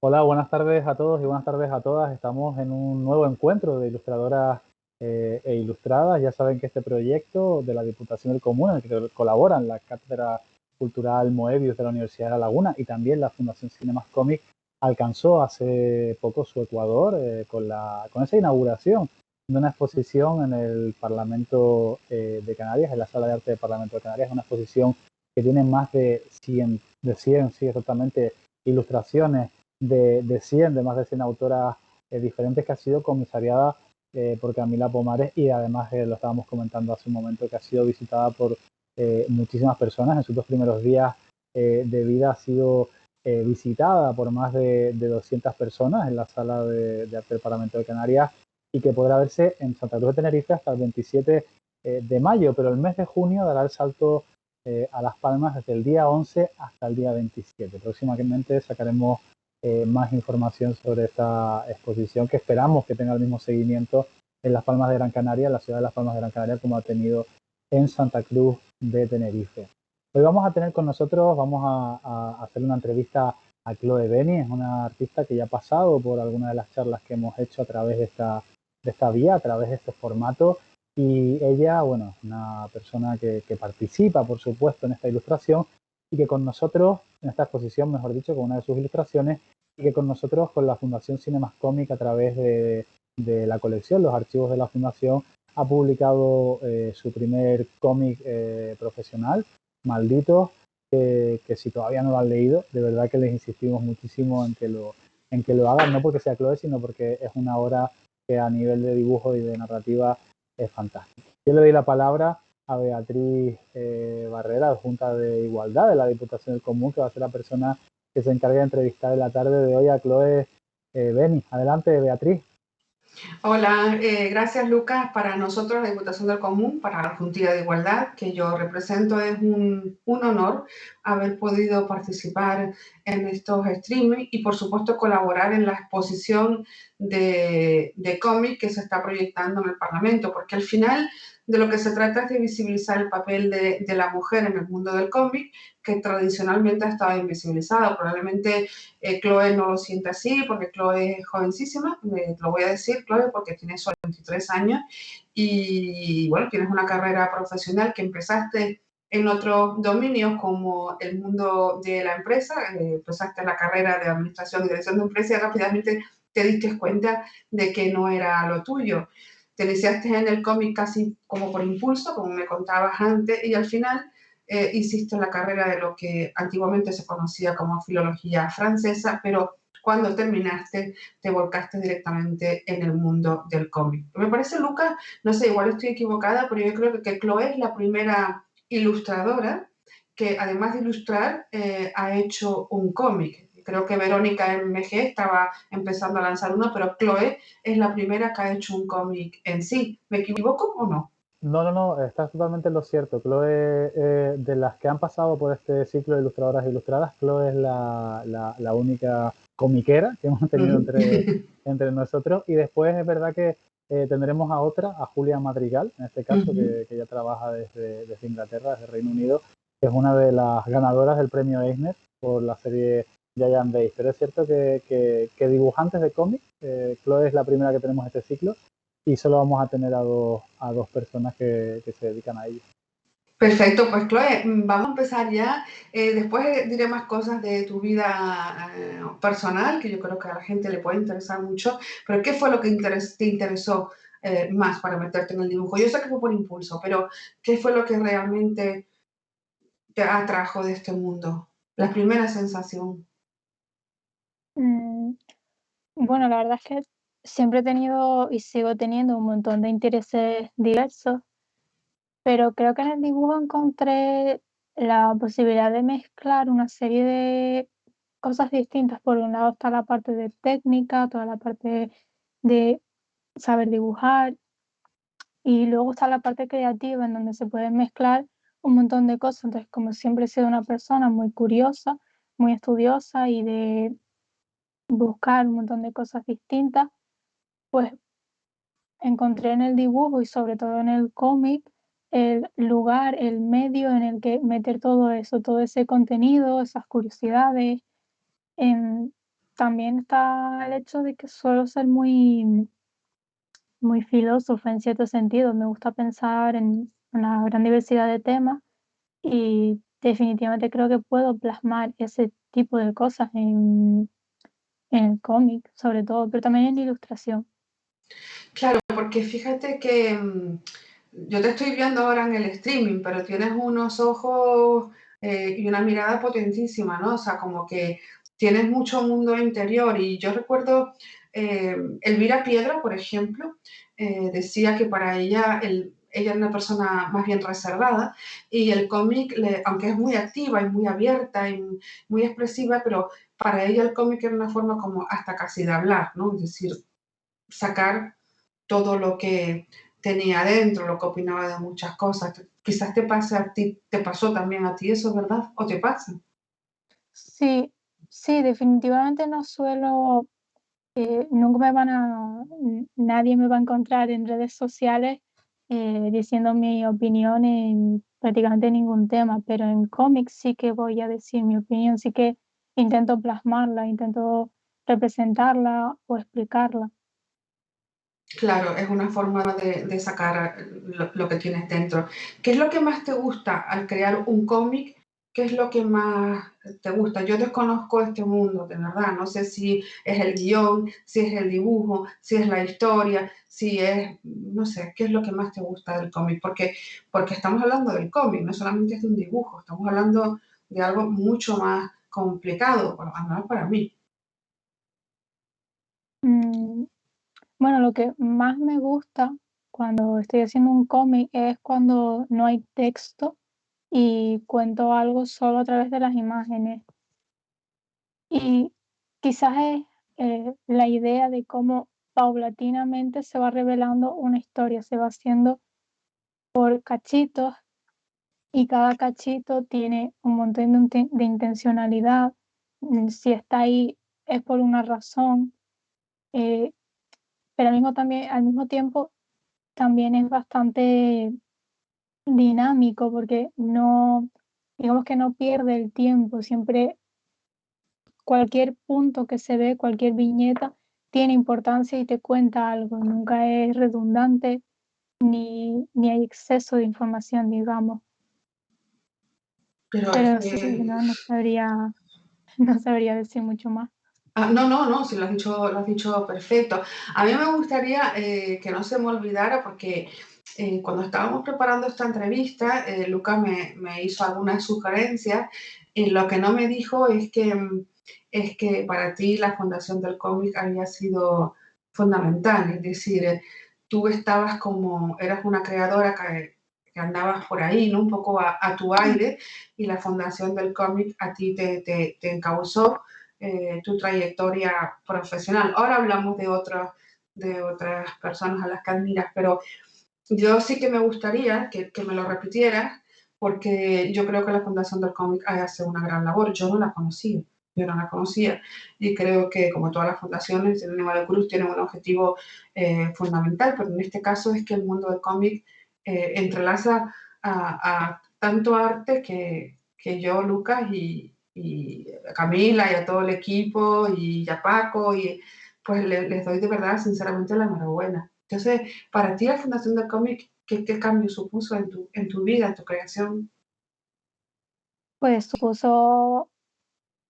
Hola, buenas tardes a todos y buenas tardes a todas. Estamos en un nuevo encuentro de ilustradoras e ilustradas. Ya saben que este proyecto de la Diputación del Común, en el que colaboran la Cátedra Cultural Moebius de la Universidad de La Laguna y también la Fundación Cinemas Comics, alcanzó hace poco su Ecuador con esa inauguración de una exposición en el Parlamento de Canarias, en la Sala de Arte del Parlamento de Canarias, una exposición que tiene más de 100, sí, exactamente, ilustraciones de más de 100 autoras diferentes, que ha sido comisariada por Camila Pomares, y además lo estábamos comentando hace un momento, que ha sido visitada por muchísimas personas. En sus 2 primeros días de vida ha sido visitada por más de 200 personas en la sala de arte del Parlamento de Canarias, y que podrá verse en Santa Cruz de Tenerife hasta el 27 de mayo, pero el mes de junio dará el salto a Las Palmas desde el día 11 hasta el día 27. Próximamente sacaremos más información sobre esta exposición, que esperamos que tenga el mismo seguimiento en Las Palmas de Gran Canaria, en la ciudad de Las Palmas de Gran Canaria, como ha tenido en Santa Cruz de Tenerife. Hoy vamos a tener con nosotros, vamos a hacer una entrevista a Chloe Beni. Es una artista que ya ha pasado por algunas de las charlas que hemos hecho a través de esta vía, a través de este formato, y ella, bueno, es una persona que participa, por supuesto, en esta ilustración, y que con nosotros, en esta exposición, mejor dicho, con una de sus ilustraciones, y que con nosotros, con la Fundación Cinemas Comics, a través de la colección, los archivos de la Fundación, ha publicado su primer cómic profesional, Malditos, que si todavía no lo han leído, de verdad que les insistimos muchísimo en que lo hagan, no porque sea Chloe, sino porque es una obra que a nivel de dibujo y de narrativa es fantástica. Yo le doy la palabra a Beatriz Barrera, Junta de Igualdad de la Diputación del Común, que va a ser la persona que se encargue de entrevistar en la tarde de hoy a Chloe Beni. Adelante, Beatriz. Hola, gracias Lucas. Para nosotros, la Diputación del Común, para la Junta de Igualdad que yo represento, es un honor haber podido participar en estos streaming y por supuesto colaborar en la exposición de cómic que se está proyectando en el Parlamento, porque al final de lo que se trata es de visibilizar el papel de la mujer en el mundo del cómic, que tradicionalmente ha estado invisibilizado. Probablemente Chloe no lo siente así, porque Chloe es jovencísima, lo voy a decir, Chloe, porque tienes solo 23 años y bueno, tienes una carrera profesional que empezaste en otros dominios como el mundo de la empresa, empezaste la carrera de administración y dirección de empresa y rápidamente te diste cuenta de que no era lo tuyo. Te iniciaste en el cómic casi como por impulso, como me contabas antes, y al final hiciste la carrera de lo que antiguamente se conocía como filología francesa, pero cuando terminaste te volcaste directamente en el mundo del cómic. Me parece, Lucas, no sé, igual estoy equivocada, pero yo creo que Chloe es la primera ilustradora que además de ilustrar ha hecho un cómic. Creo que Verónica MG estaba empezando a lanzar uno, pero Chloe es la primera que ha hecho un cómic en sí. ¿Me equivoco o no? No, no, no, estás totalmente en lo cierto. Chloe, de las que han pasado por este ciclo de ilustradoras e ilustradas, Chloe es la única comiquera que hemos tenido Mm. entre nosotros. Y después es verdad que tendremos a otra, a Julia Madrigal, en este caso, Ujú. que ya trabaja desde Inglaterra, desde Reino Unido, que es una de las ganadoras del premio Eisner por la serie Giant Days. Pero es cierto que dibujantes de cómics, Chloe es la primera que tenemos este ciclo, y solo vamos a tener a dos personas que se dedican a ello. Perfecto, pues Chloe, vamos a empezar ya. Después diré más cosas de tu vida personal, que yo creo que a la gente le puede interesar mucho, pero ¿qué fue lo que te interesó más para meterte en el dibujo? Yo sé que fue por impulso, pero ¿qué fue lo que realmente te atrajo de este mundo? La primera sensación. Mm, bueno, la verdad es que siempre he tenido y sigo teniendo un montón de intereses diversos, pero creo que en el dibujo encontré la posibilidad de mezclar una serie de cosas distintas. Por un lado está la parte de técnica, toda la parte de saber dibujar, y luego está la parte creativa en donde se pueden mezclar un montón de cosas. Entonces, como siempre he sido una persona muy curiosa, muy estudiosa y de buscar un montón de cosas distintas, pues encontré en el dibujo y sobre todo en el cómic el lugar, el medio en el que meter todo eso, todo ese contenido, esas curiosidades. em, también está el hecho de que suelo ser muy filósofa en cierto sentido. Me gusta pensar en una gran diversidad de temas y definitivamente creo que puedo plasmar ese tipo de cosas en el cómic, sobre todo, pero también en la ilustración. Claro, porque fíjate que yo te estoy viendo ahora en el streaming, pero tienes unos ojos y una mirada potentísima, ¿no? O sea, como que tienes mucho mundo interior. Y yo recuerdo Elvira Piedra, por ejemplo, decía que para ella, ella era una persona más bien reservada y el cómic, aunque es muy activa y muy abierta y muy expresiva, pero para ella el cómic era una forma como hasta casi de hablar, ¿no? Es decir, sacar todo lo que tenía adentro, lo que opinaba de muchas cosas. Quizás te pase a ti, te pasó también a ti eso, ¿verdad? ¿O te pasa? Sí, sí, definitivamente no suelo, nunca me van nadie me va a encontrar en redes sociales diciendo mi opinión en prácticamente ningún tema, pero en cómics sí que voy a decir mi opinión, sí que intento plasmarla, intento representarla o explicarla. Claro, es una forma de sacar lo que tienes dentro. ¿Qué es lo que más te gusta al crear un cómic? ¿Qué es lo que más te gusta? Yo desconozco este mundo, de verdad. No sé si es el guión, si es el dibujo, si es la historia, si es, no sé, ¿qué es lo que más te gusta del cómic? Porque estamos hablando del cómic, no solamente es de un dibujo, estamos hablando de algo mucho más complicado, por lo menos para mí. Mm, bueno, lo que más me gusta cuando estoy haciendo un cómic es cuando no hay texto y cuento algo solo a través de las imágenes. Y quizás es la idea de cómo paulatinamente se va revelando una historia, se va haciendo por cachitos y cada cachito tiene un montón de intencionalidad. Si está ahí es por una razón, eh, pero al mismo tiempo también es bastante dinámico porque no, digamos que no pierde el tiempo, siempre cualquier punto que se ve, cualquier viñeta tiene importancia y te cuenta algo, nunca es redundante ni hay exceso de información, digamos. Pero es Pero sí, que no sabría, no sabría decir mucho más. No, no, no, si lo has dicho perfecto. A mí me gustaría que no se me olvidara porque cuando estábamos preparando esta entrevista, Lucas me hizo algunas sugerencias y lo que no me dijo es que para ti la fundación del cómic había sido fundamental. Es decir, tú estabas eras una creadora que andabas por ahí, ¿no? Un poco a tu aire y la fundación del cómic a ti te encauzó tu trayectoria profesional. Ahora hablamos de otras personas a las que admiras, pero yo sí que me gustaría que me lo repitieras porque yo creo que la Fundación del Cómic hace una gran labor. Yo no la conocía y creo que como todas las fundaciones, el Animal Cruz tiene un objetivo fundamental, pero en este caso es que el mundo del cómic entrelaza a tanto arte que yo, Lucas, y a Camila y a todo el equipo y a Paco, y pues les doy de verdad, sinceramente, la enhorabuena. Entonces, para ti la Fundación del Cómic, ¿qué cambio supuso en tu vida, en tu creación? Pues supuso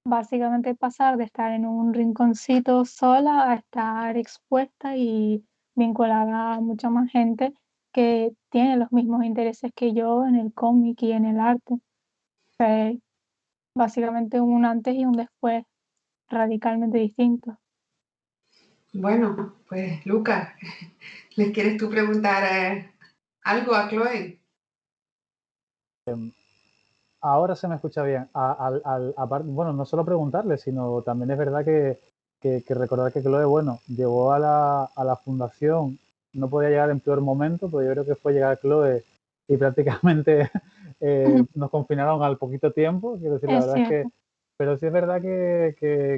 básicamente pasar de estar en un rinconcito sola a estar expuesta y vinculada a mucha más gente que tiene los mismos intereses que yo en el cómic y en el arte. Fue básicamente un antes y un después radicalmente distintos. Bueno, pues Lucas, ¿les quieres tú preguntar algo a Chloe? Ahora se me escucha bien. Bueno, no solo preguntarle, sino también es verdad que recordar que Chloe, bueno, llegó a la fundación, no podía llegar en peor momento, pero yo creo que fue llegar Chloe y prácticamente nos confinaron al poquito tiempo. Quiero decir, la Es verdad es que, cierto. pero sí es verdad oye,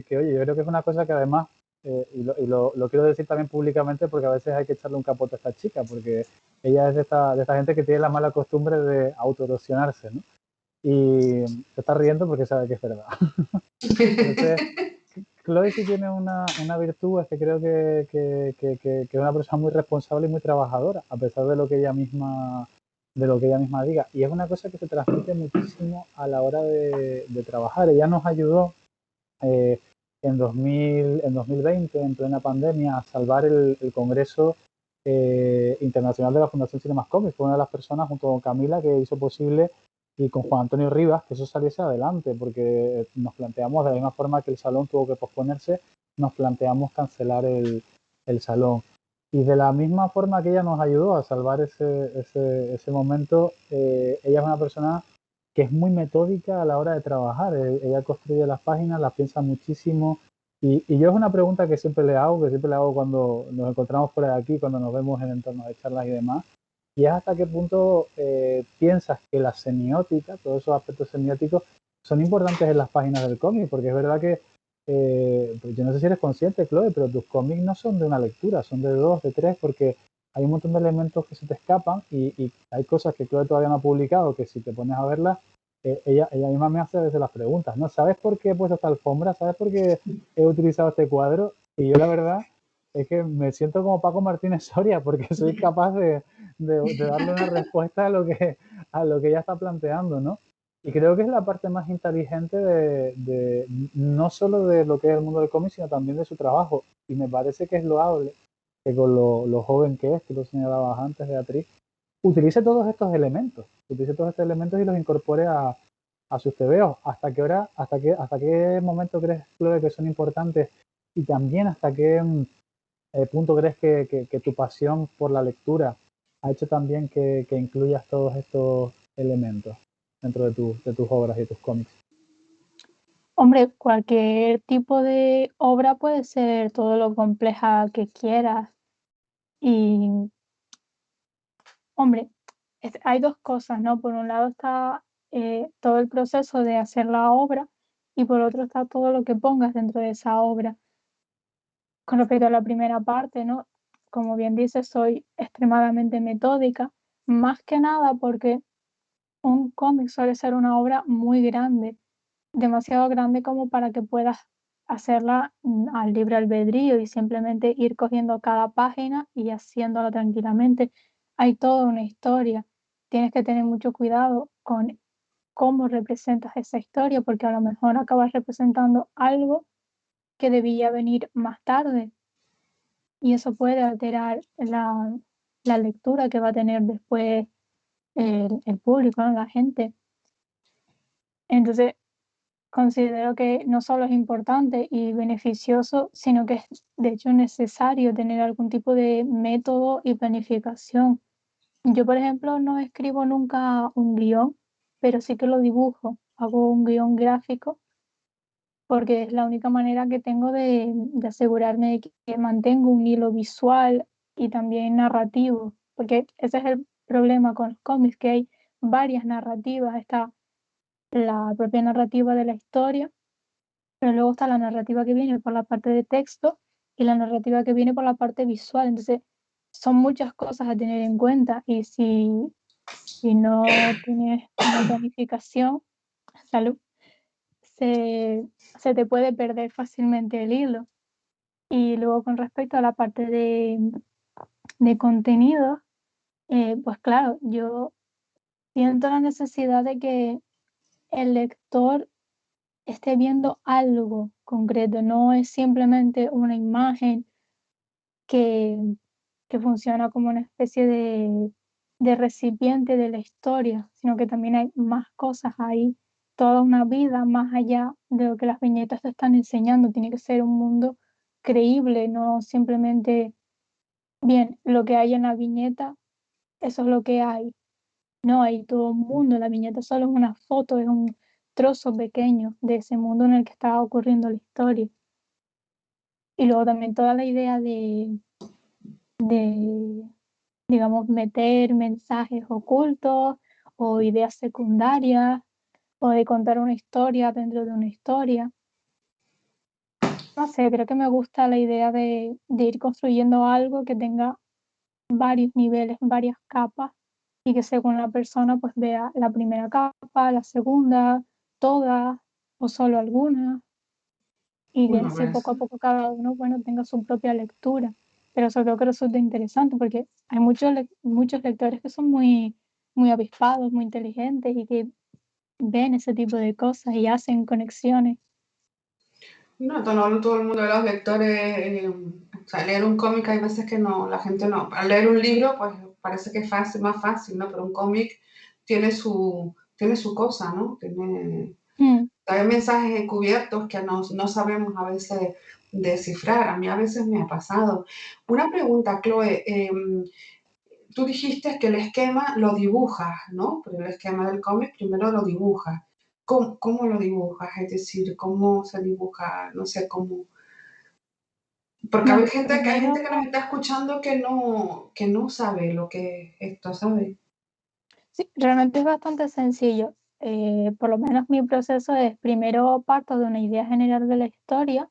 yo creo que es una cosa que además, lo quiero decir también públicamente porque a veces hay que echarle un capote a esta chica, porque ella es de esta gente que tiene la mala costumbre de autoerosionarse, ¿no? Y se está riendo porque sabe que es verdad. Entonces, Chloe sí tiene una virtud, es que creo que es una persona muy responsable y muy trabajadora, a pesar de lo que ella misma diga. Y es una cosa que se transmite muchísimo a la hora de trabajar. Ella nos ayudó eh, en 2020, en plena pandemia, a salvar el Congreso Internacional de la Fundación Cinemas Comics. Fue una de las personas, junto con Camila, que hizo posible, y con Juan Antonio Rivas, que eso saliese adelante, porque nos planteamos, de la misma forma que el salón tuvo que posponerse, nos planteamos cancelar el salón. Y de la misma forma que ella nos ayudó a salvar ese momento, ella es una persona que es muy metódica a la hora de trabajar. Ella construye las páginas, las piensa muchísimo. Y yo es una pregunta que siempre le hago, cuando nos encontramos por aquí, cuando nos vemos en entornos de charlas y demás. Y es hasta qué punto piensas que la semiótica, todos esos aspectos semióticos, son importantes en las páginas del cómic, porque es verdad que, pues yo no sé si eres consciente, Chloe, pero tus cómics no son de una lectura, son de dos, de tres, porque hay un montón de elementos que se te escapan y hay cosas que Chloe todavía no ha publicado, que si te pones a verlas, ella misma me hace a veces las preguntas, ¿no? ¿Sabes por qué he puesto esta alfombra? ¿Sabes por qué he utilizado este cuadro? Y yo la verdad es que me siento como Paco Martínez Soria, porque soy capaz de darle una respuesta a lo que ella está planteando, ¿no? Y creo que es la parte más inteligente no solo de lo que es el mundo del cómic, sino también de su trabajo. Y me parece que es loable que con lo joven que es, tú lo señalabas antes, Beatriz, utilice todos estos elementos, y los incorpore a sus tebeos. ¿Hasta qué hora, hasta qué momento crees, Chloe, que son importantes? Y también hasta qué punto crees que tu pasión por la lectura ha hecho también que incluyas todos estos elementos dentro de tus obras y tus cómics. Hombre, cualquier tipo de obra puede ser todo lo compleja que quieras. Y, hombre, hay dos cosas, ¿no? Por un lado está todo el proceso de hacer la obra y por otro está todo lo que pongas dentro de esa obra. Con respecto a la primera parte, ¿no? Como bien dices, soy extremadamente metódica, más que nada porque un cómic suele ser una obra muy grande, demasiado grande como para que puedas hacerla al libre albedrío y simplemente ir cogiendo cada página y haciéndola tranquilamente. Hay toda una historia. Tienes que tener mucho cuidado con cómo representas esa historia, porque a lo mejor acabas representando algo que debía venir más tarde y eso puede alterar la lectura que va a tener después el público, ¿no? La gente. Entonces, considero que no solo es importante y beneficioso, sino que es de hecho necesario tener algún tipo de método y planificación. Yo, por ejemplo, no escribo nunca un guión, pero sí que lo dibujo. Hago un guión gráfico porque es la única manera que tengo de asegurarme de que mantengo un hilo visual y también narrativo, porque ese es el problema con los cómics, que hay varias narrativas. Está la propia narrativa de la historia, pero luego está la narrativa que viene por la parte de texto y la narrativa que viene por la parte visual. Entonces, son muchas cosas a tener en cuenta y si no tienes una planificación, salud, se te puede perder fácilmente el hilo. Y luego con respecto a la parte de contenido, pues claro, yo siento la necesidad de que el lector esté viendo algo concreto, no es simplemente una imagen que, que funciona como una especie de recipiente de la historia, sino que también hay más cosas ahí, toda una vida más allá de lo que las viñetas te están enseñando. Tiene que ser un mundo creíble, no simplemente, bien, lo que hay en la viñeta, eso es lo que hay. No, hay todo un mundo, la viñeta solo es una foto, es un trozo pequeño de ese mundo en el que está ocurriendo la historia. Y luego también toda la idea de digamos, meter mensajes ocultos o ideas secundarias o de contar una historia dentro de una historia. No sé, creo que me gusta la idea de ir construyendo algo que tenga varios niveles, varias capas y que según la persona pues vea la primera capa, la segunda, todas o solo algunas. y que Bueno, así pues, poco a poco cada uno, bueno, tenga su propia lectura. Pero sobre todo que resulta interesante porque hay muchos lectores que son muy avispados, muy inteligentes y que ven ese tipo de cosas y hacen conexiones. no, todo el mundo de los lectores, o sea, leer un cómic hay veces que no, la gente no. Al leer un libro, pues parece que es fácil, más fácil, ¿no? Pero un cómic tiene su cosa, ¿no? Mm. Hay mensajes encubiertos que no sabemos a veces descifrar. A mí a veces me ha pasado. Una pregunta, Chloe. Tú dijiste que el esquema lo dibujas, ¿no? Pero el esquema del cómic primero lo dibujas. ¿Cómo lo dibujas? Es decir, ¿cómo se dibuja? No sé cómo. Porque Bueno, hay gente primero, que nos está escuchando que no sabe lo que es esto, ¿sabes? sí, realmente es bastante sencillo. Por lo menos mi proceso es primero parto de una idea general de la historia,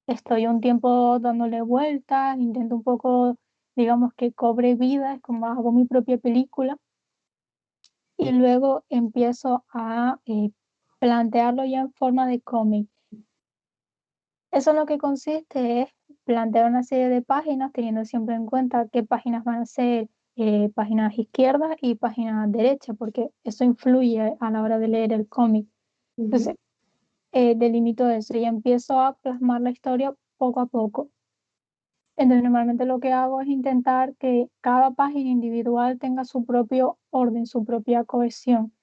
estoy un tiempo dándole vueltas, intento un poco, digamos, que cobre vida, es como hago mi propia película, y luego empiezo a plantearlo ya en forma de cómic. Eso en lo que consiste es plantear una serie de páginas, teniendo siempre en cuenta qué páginas van a ser páginas izquierdas y páginas derechas, porque eso influye a la hora de leer el cómic. Entonces, Ujú. delimito eso y empiezo a plasmar la historia poco a poco. Entonces, normalmente lo que hago es intentar que cada página individual tenga su propio orden, su propia cohesión.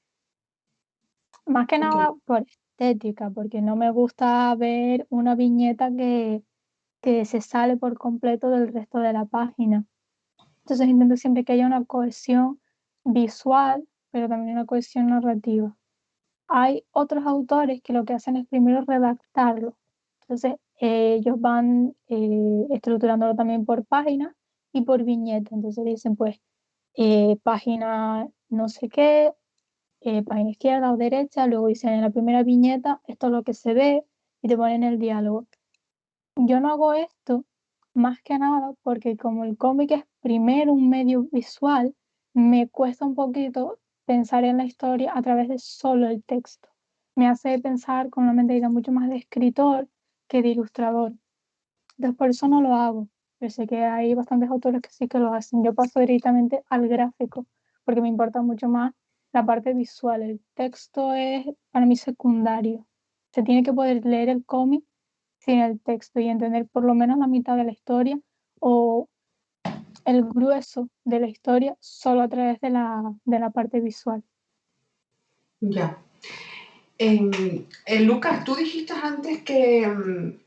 Más que Ok, nada por estética, porque no me gusta ver una viñeta que se sale por completo del resto de la página. Entonces intento siempre que haya una cohesión visual, pero también una cohesión narrativa. Hay otros autores que lo que hacen es primero redactarlo. Entonces ellos van estructurándolo también por página y por viñeta. Entonces dicen pues página no sé qué, página izquierda o derecha, luego dicen en la primera viñeta esto es lo que se ve y te ponen el diálogo. Yo no hago esto más que nada porque como el cómic es primero un medio visual, me cuesta un poquito pensar en la historia a través de solo el texto. Me hace pensar con una mentalidad mucho más de escritor que de ilustrador. Entonces por eso no lo hago. Yo sé que hay bastantes autores que sí que lo hacen. Yo paso directamente al gráfico porque me importa mucho más la parte visual. El texto es para mí secundario. Se tiene que poder leer el cómic sin el texto y entender por lo menos la mitad de la historia o el grueso de la historia solo a través de la parte visual. ya. Lucas, tú dijiste antes que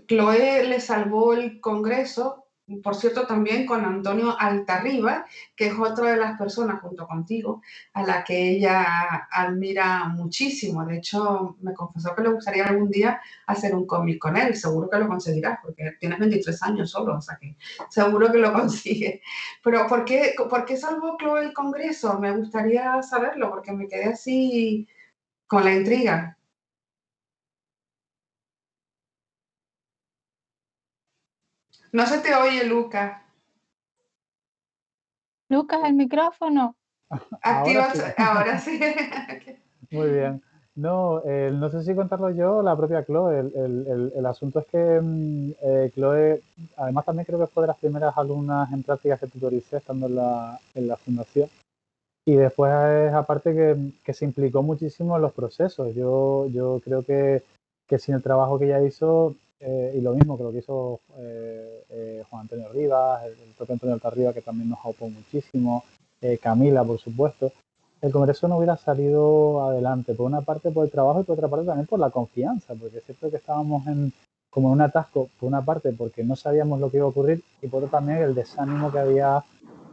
Chloe le salvó el Congreso, por cierto, también con Antonio Altarriba, que es otra de las personas junto contigo a la que ella admira muchísimo. De hecho, me confesó que le gustaría algún día hacer un cómic con él. Seguro que lo conseguirás, porque tienes 23 años solo, o sea que seguro que lo consigues. Pero por qué salvó Chloe el Congreso? Me gustaría saberlo, porque me quedé así con la intriga. No se te oye, Luca. Lucas, el micrófono. Ahora Activa, sí. ahora sí. Muy bien. No, no sé si contarlo yo o la propia Chloe. El asunto es que Chloe, además también creo que fue de las primeras alumnas en prácticas que tutoricé estando en la fundación. Y después aparte que se implicó muchísimo en los procesos. Yo creo que sin el trabajo que ella hizo, y lo mismo que lo que hizo Juan Antonio Rivas, el propio Antonio Altarriba, que también nos aupó muchísimo, Camila, por supuesto, el Congreso no hubiera salido adelante, por una parte por el trabajo y por otra parte también por la confianza, porque es cierto que estábamos como en un atasco, por una parte porque no sabíamos lo que iba a ocurrir y por otra también el desánimo que había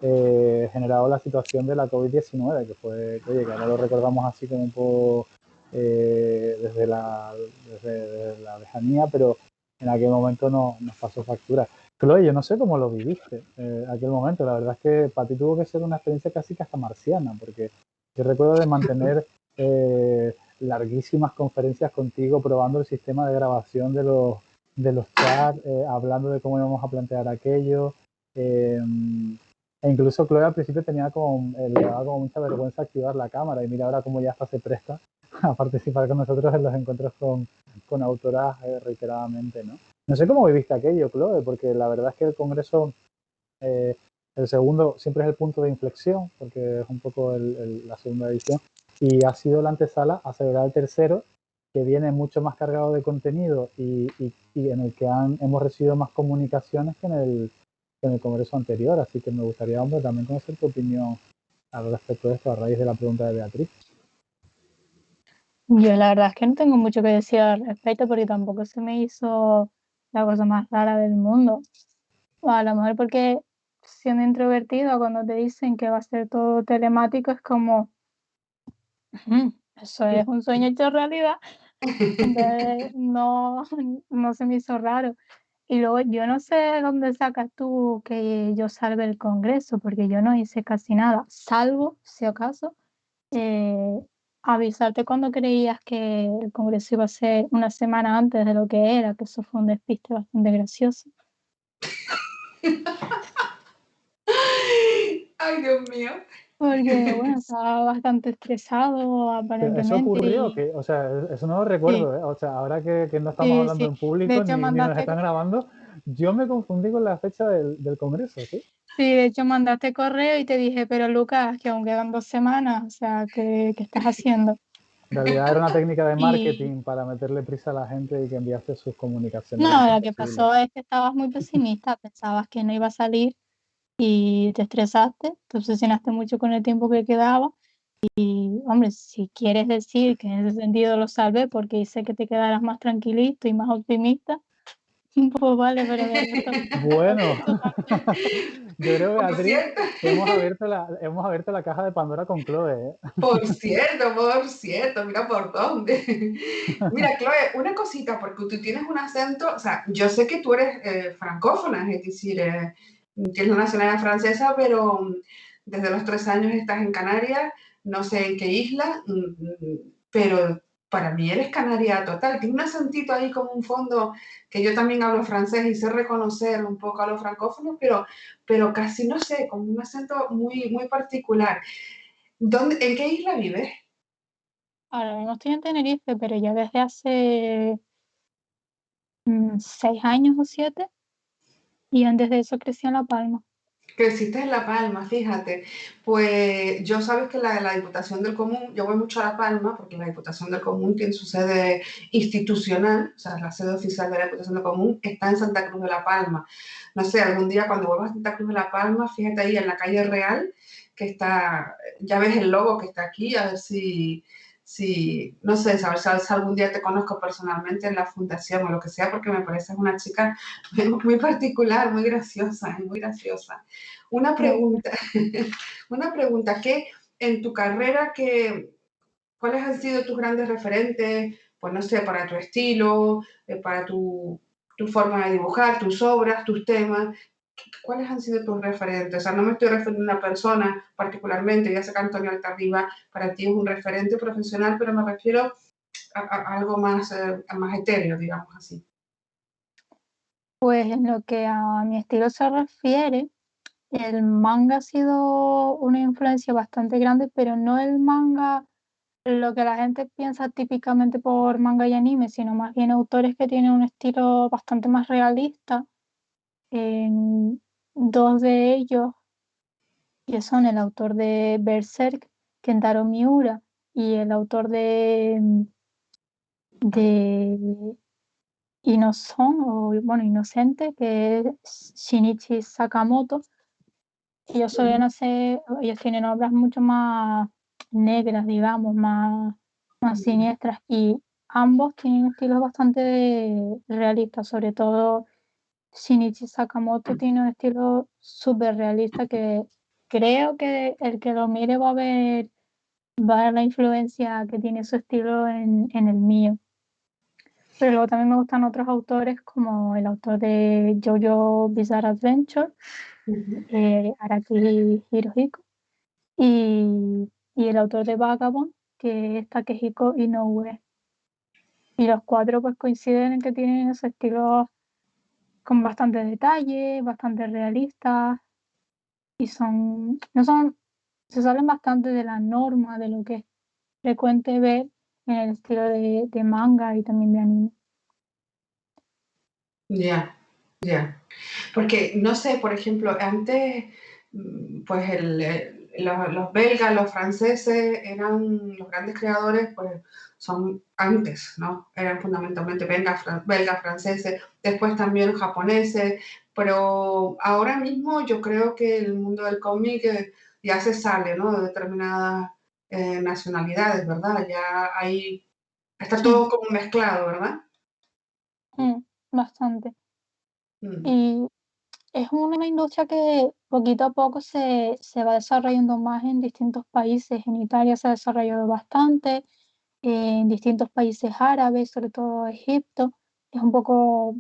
generado la situación de la COVID-19, que fue, que, oye, que ahora lo recordamos así como un poco desde la lejanía, pero en aquel momento nos pasó factura. Chloe, yo no sé cómo lo viviste aquel momento, la verdad es que para ti tuvo que ser una experiencia casi que hasta marciana, porque yo recuerdo de mantener larguísimas conferencias contigo probando el sistema de grabación de los chats, hablando de cómo íbamos a plantear aquello. Eh, e incluso Chloe al principio tenía como, le daba como mucha vergüenza activar la cámara y mira ahora cómo ya hasta se presta a participar con nosotros en los encuentros con autoras reiteradamente, ¿no? No sé cómo viviste aquello, Chloe, porque la verdad es que el Congreso, el segundo, siempre es el punto de inflexión, porque es un poco la segunda edición, y ha sido la antesala a celebrar el tercero, que viene mucho más cargado de contenido y en el que hemos recibido más comunicaciones que en el Congreso anterior, así que me gustaría, hombre, también conocer tu opinión al respecto de esto, a raíz de la pregunta de Beatriz. Yo la verdad es que no tengo mucho que decir al respecto porque tampoco se me hizo la cosa más rara del mundo. O a lo mejor porque siendo introvertido, cuando te dicen que va a ser todo telemático, es como, eso es un sueño hecho realidad. Entonces no se me hizo raro. Y luego yo no sé dónde sacas tú que yo salve el Congreso, porque yo no hice casi nada, salvo, si acaso, eh, avisarte cuando creías que el Congreso iba a ser una semana antes de lo que era, que eso fue un despiste bastante gracioso. Ay, Dios mío. Porque, bueno, estaba bastante estresado Eso aparentemente ocurrió, y que, o sea, eso no lo sí, recuerdo, ¿eh? O sea, ahora que no estamos sí, hablando sí. en De público hecho, ni nos mandaste están grabando, yo me confundí con la fecha del Congreso, ¿sí? Sí, de hecho mandaste correo y te dije, pero Lucas, que aún quedan 2 semanas, o sea, ¿qué estás haciendo? En realidad era una técnica de Y marketing para meterle prisa a la gente y que enviase sus comunicaciones lo no, antes lo que posible. pasó es que estabas muy pesimista, pensabas que no iba a salir y te estresaste, te obsesionaste mucho con el tiempo que quedaba. Y, hombre, si quieres decir que en ese sentido lo salvé porque hice que te quedaras más tranquilito y más optimista, pues vale, pero de resto, Bueno, tu papel. yo creo, Por Beatriz, cierto, que hemos abierto la caja de Pandora con Chloe, ¿eh? por cierto, mira por dónde. Mira, Chloe, una cosita, porque tú tienes un acento, o sea, yo sé que tú eres francófona, es decir, tienes la nacionalidad francesa, pero desde los 3 años estás en Canarias, no sé en qué isla, pero para mí eres canaria total. Tiene un acentito ahí como un fondo, que yo también hablo francés y sé reconocer un poco a los francófonos, pero casi no sé, como un acento muy, muy particular. ¿En qué isla vives? Ahora mismo estoy en Tenerife, pero ya desde hace 6 años o 7, y antes de eso crecí en La Palma. Creciste en La Palma, fíjate. Pues yo sabes que la Diputación del Común, yo voy mucho a La Palma porque la Diputación del Común tiene su sede institucional, o sea, la sede oficial de la Diputación del Común está en Santa Cruz de La Palma. No sé, algún día cuando vuelvas a Santa Cruz de La Palma, fíjate ahí en la calle Real, que está, ya ves el logo que está aquí, a ver si no sé, si algún día te conozco personalmente en la fundación o lo que sea, porque me pareces una chica muy particular, muy graciosa, muy graciosa. Una Seguro. pregunta, una pregunta, ¿qué en tu carrera, cuáles han sido tus grandes referentes, pues no sé, para tu estilo, para tu forma de dibujar, tus obras, tus temas? ¿Cuáles han sido tus referentes? O sea, no me estoy refiriendo a una persona particularmente, ya sé que Antonio Altarriba para ti es un referente profesional, pero me refiero a algo más etéreo, digamos así. Pues en lo que a mi estilo se refiere, el manga ha sido una influencia bastante grande, pero no el manga, lo que la gente piensa típicamente por manga y anime, sino más bien autores que tienen un estilo bastante más realista. En dos de ellos, que son el autor de Berserk, Kentaro Miura, y el autor de Inocente, que es Shinichi Sakamoto. Ellos tienen obras mucho más negras, digamos, más siniestras, y ambos tienen estilos bastante realistas, sobre todo Shinichi Sakamoto tiene un estilo súper realista que creo que el que lo mire va a ver la influencia que tiene su estilo en el mío. Pero luego también me gustan otros autores como el autor de JoJo Bizarre Adventure, Araki Hirohiko, y el autor de Vagabond, que es Takehiko Inoue. Y los cuatro pues coinciden en que tienen ese estilo con bastante detalle, bastante realistas, y no son, se salen bastante de la norma de lo que es frecuente ver en el estilo de manga y también de anime. Ya, ya. Porque, no sé, por ejemplo, antes, pues los belgas, los franceses eran los grandes creadores, pues son antes, ¿no? Eran fundamentalmente belgas, franceses, después también japoneses, pero ahora mismo yo creo que el mundo del cómic ya se sale, ¿no? De determinadas nacionalidades, ¿verdad? Ya ahí está Sí, todo como mezclado, ¿verdad? bastante. Mm. Y es una industria que poquito a poco se va desarrollando más en distintos países. En Italia se ha desarrollado bastante, en distintos países árabes, sobre todo Egipto. Es un poco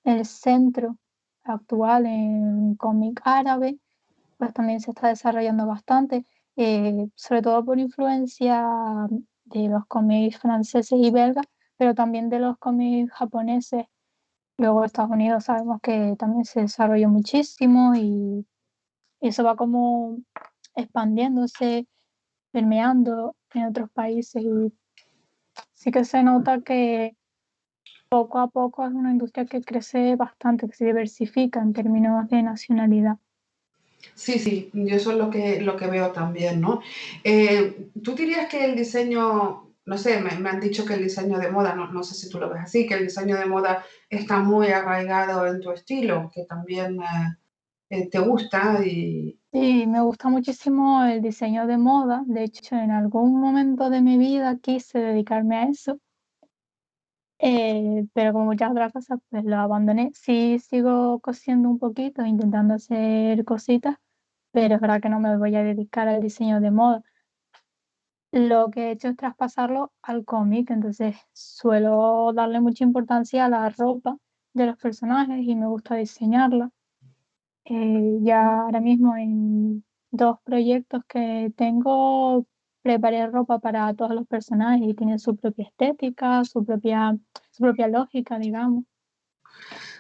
el centro actual en cómic árabe, pues también se está desarrollando bastante, sobre todo por influencia de los cómics franceses y belgas, pero también de los cómics japoneses. Luego Estados Unidos sabemos que también se desarrolló muchísimo y eso va como expandiéndose, permeando en otros países y sí que se nota que poco a poco es una industria que crece bastante, que se diversifica en términos de nacionalidad. Sí, sí, yo eso es lo que veo también, ¿no? ¿Tú dirías que el diseño, no sé, me han dicho que el diseño de moda, no sé si tú lo ves así, que el diseño de moda está muy arraigado en tu estilo, que también te gusta y... Sí, me gusta muchísimo el diseño de moda. De hecho, en algún momento de mi vida quise dedicarme a eso, pero como muchas otras cosas, pues lo abandoné. Sí, sigo cosiendo un poquito, intentando hacer cositas, pero es verdad que no me voy a dedicar al diseño de moda. Lo que he hecho es traspasarlo al cómic, entonces suelo darle mucha importancia a la ropa de los personajes y me gusta diseñarla. Ya ahora mismo en 2 proyectos que tengo, preparé ropa para todos los personajes y tienen su propia estética, su propia lógica, digamos.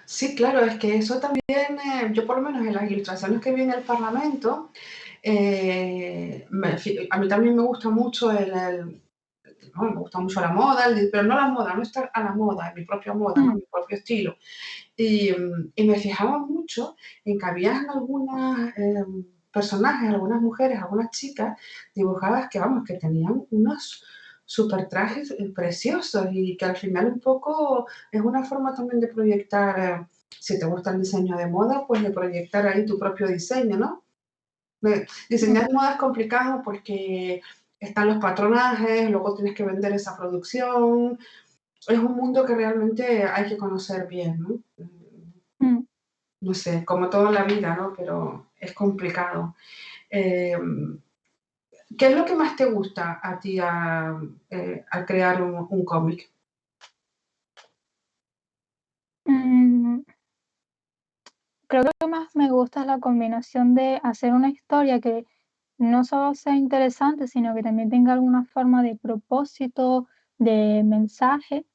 Sí, claro, es que eso también, yo por lo menos en las ilustraciones que vi en el Parlamento, a mí también me gusta mucho no, me gusta mucho la moda, pero no la moda, no estar a la moda, mi propia moda, ¿no? Mm, Mi propio estilo. Y me fijaba mucho en que había algunas personajes, algunas mujeres, algunas chicas dibujadas que, vamos, que tenían unos super trajes preciosos y que al final un poco es una forma también de proyectar, si te gusta el diseño de moda, pues de proyectar ahí tu propio diseño, ¿no? mm, Diseñar moda es complicado porque están los patronajes, luego tienes que vender esa producción. Es un mundo que realmente hay que conocer bien, ¿no? mm. No sé, como todo en la vida, ¿no? Pero es complicado. Eh, ¿Qué es lo que más te gusta a ti al crear un cómic? Mm, Creo que lo que más me gusta es la combinación de hacer una historia que no solo sea interesante, sino que también tenga alguna forma de propósito, de mensaje,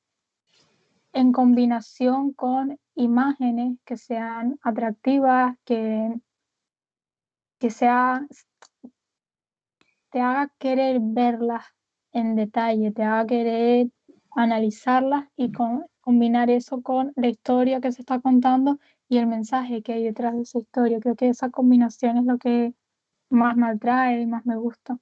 en combinación con imágenes que sean atractivas, que sea, te haga querer verlas en detalle, te haga querer analizarlas y combinar eso con la historia que se está contando y el mensaje que hay detrás de esa historia. Creo que esa combinación es lo que más me atrae y más me gusta.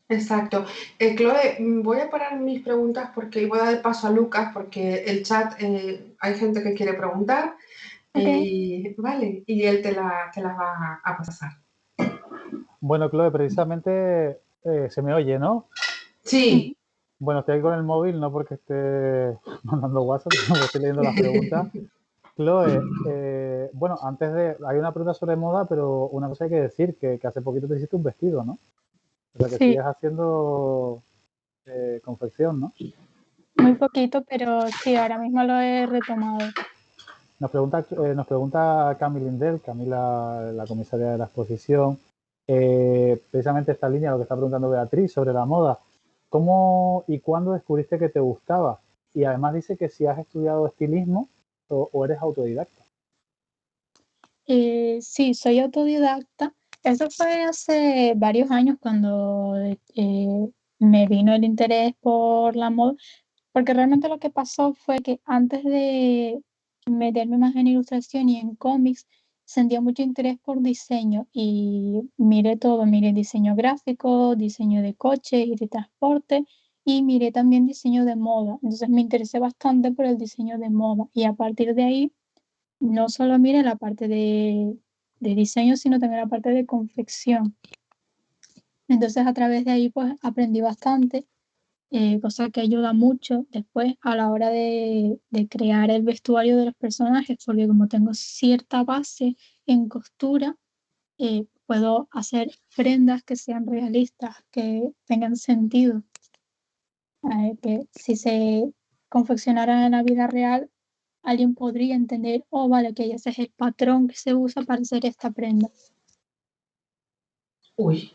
Exacto. Chloe, voy a parar mis preguntas porque voy a dar paso a Lucas porque el chat hay gente que quiere preguntar Ok. y vale, y él te las va a pasar. Bueno, Chloe, precisamente se me oye, ¿no? Sí, Ujú. Bueno, estoy ahí con el móvil, no porque esté mandando WhatsApp, sino porque estoy leyendo las preguntas. Chloe, bueno, hay una pregunta sobre moda, pero una cosa hay que decir, que hace poquito te hiciste un vestido, ¿no? O sea, que Sí, sigues haciendo confección, ¿no? muy poquito, pero sí, ahora mismo lo he retomado. Nos pregunta Camila Lindell, Camila, la comisaria de la exposición, precisamente esta línea, lo que está preguntando Beatriz sobre la moda. ¿Cómo y cuándo descubriste que te gustaba? Y además dice que si has estudiado estilismo o eres autodidacta. Sí, soy autodidacta. Eso fue hace varios años cuando me vino el interés por la moda, porque realmente lo que pasó fue que antes de meterme más en ilustración y en cómics, sentía mucho interés por diseño y miré todo, miré diseño gráfico, diseño de coches y de transporte y miré también diseño de moda. Entonces me interesé bastante por el diseño de moda y a partir de ahí no solo miré la parte de diseño, sino también la parte de confección. Entonces a través de ahí pues aprendí bastante, cosa que ayuda mucho después a la hora de crear el vestuario de los personajes, porque como tengo cierta base en costura, puedo hacer prendas que sean realistas, que tengan sentido, que si se confeccionaran en la vida real, alguien podría entender, oh, vale, que ese es el patrón que se usa para hacer esta prenda. Uy,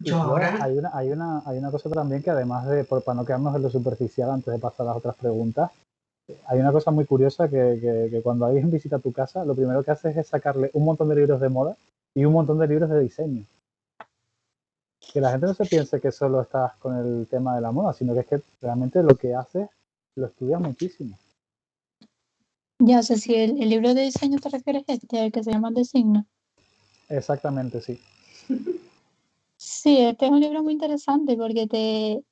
Y yo Chloe, ahora, hay una cosa también que además de, para no quedarnos en lo superficial antes de pasar a las otras preguntas, hay una cosa muy curiosa que cuando alguien visita tu casa, lo primero que haces es sacarle un montón de libros de moda y un montón de libros de diseño. Que la gente no se piense que solo estás con el tema de la moda, sino que es que realmente lo que haces lo estudias muchísimo. Ya sé si el libro de diseño te refieres a este, el que se llama Designa. Exactamente, sí. Sí, este es un libro muy interesante porque te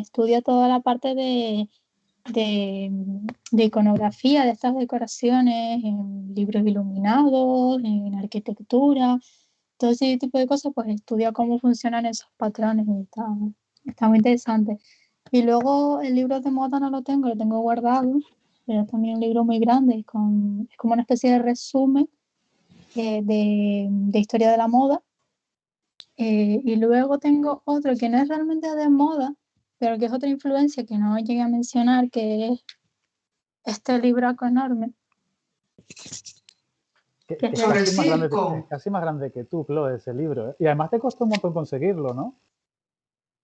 estudia toda la parte de iconografía de estas decoraciones, en libros iluminados, en arquitectura, todo ese tipo de cosas, pues estudia cómo funcionan esos patrones y está muy interesante. Y luego el libro de moda no lo tengo, lo tengo guardado, pero es también un libro muy grande, es como una especie de resumen de historia de la moda. Y luego tengo otro que no es realmente de moda, pero que es otra influencia que no llegué a mencionar, que es este libraco enorme, que es Es de sobre el es circo. casi más grande que tú, Chloe, ese libro, ¿eh? Y además te costó un montón conseguirlo, ¿no?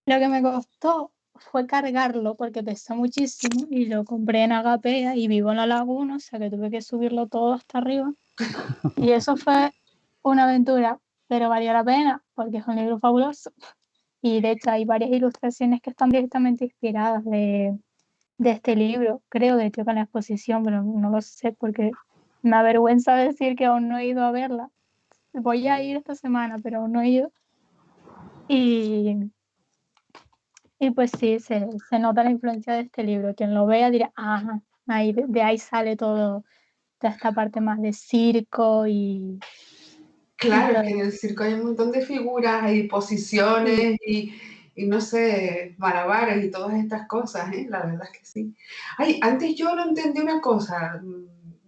Lo que me costó fue cargarlo porque pesa muchísimo y lo compré en Agapea y vivo en la laguna, o sea que tuve que subirlo todo hasta arriba. Y eso fue una aventura, pero valió la pena porque es un libro fabuloso. Y de hecho hay varias ilustraciones que están directamente inspiradas de este libro, creo, de hecho, con la exposición, pero no lo sé porque me avergüenza decir que aún no he ido a verla. Voy a ir esta semana, pero aún no he ido. Y, y pues sí, se nota la influencia de este libro. Quien lo vea dirá, ajá, ahí, de ahí sale todo, toda esta parte más de circo y Claro, es todo que en eso. el circo hay un montón de figuras y Sí, posiciones y no sé, malabares y todas estas cosas, ¿eh? La verdad es que sí. Ay, antes yo no entendí una cosa.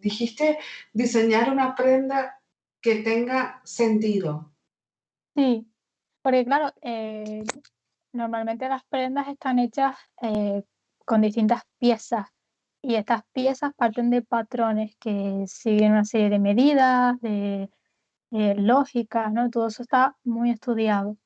Dijiste diseñar una prenda que tenga sentido. sí, porque claro, normalmente las prendas están hechas con distintas piezas y estas piezas parten de patrones que siguen una serie de medidas, de lógicas, ¿no? Todo eso está muy estudiado.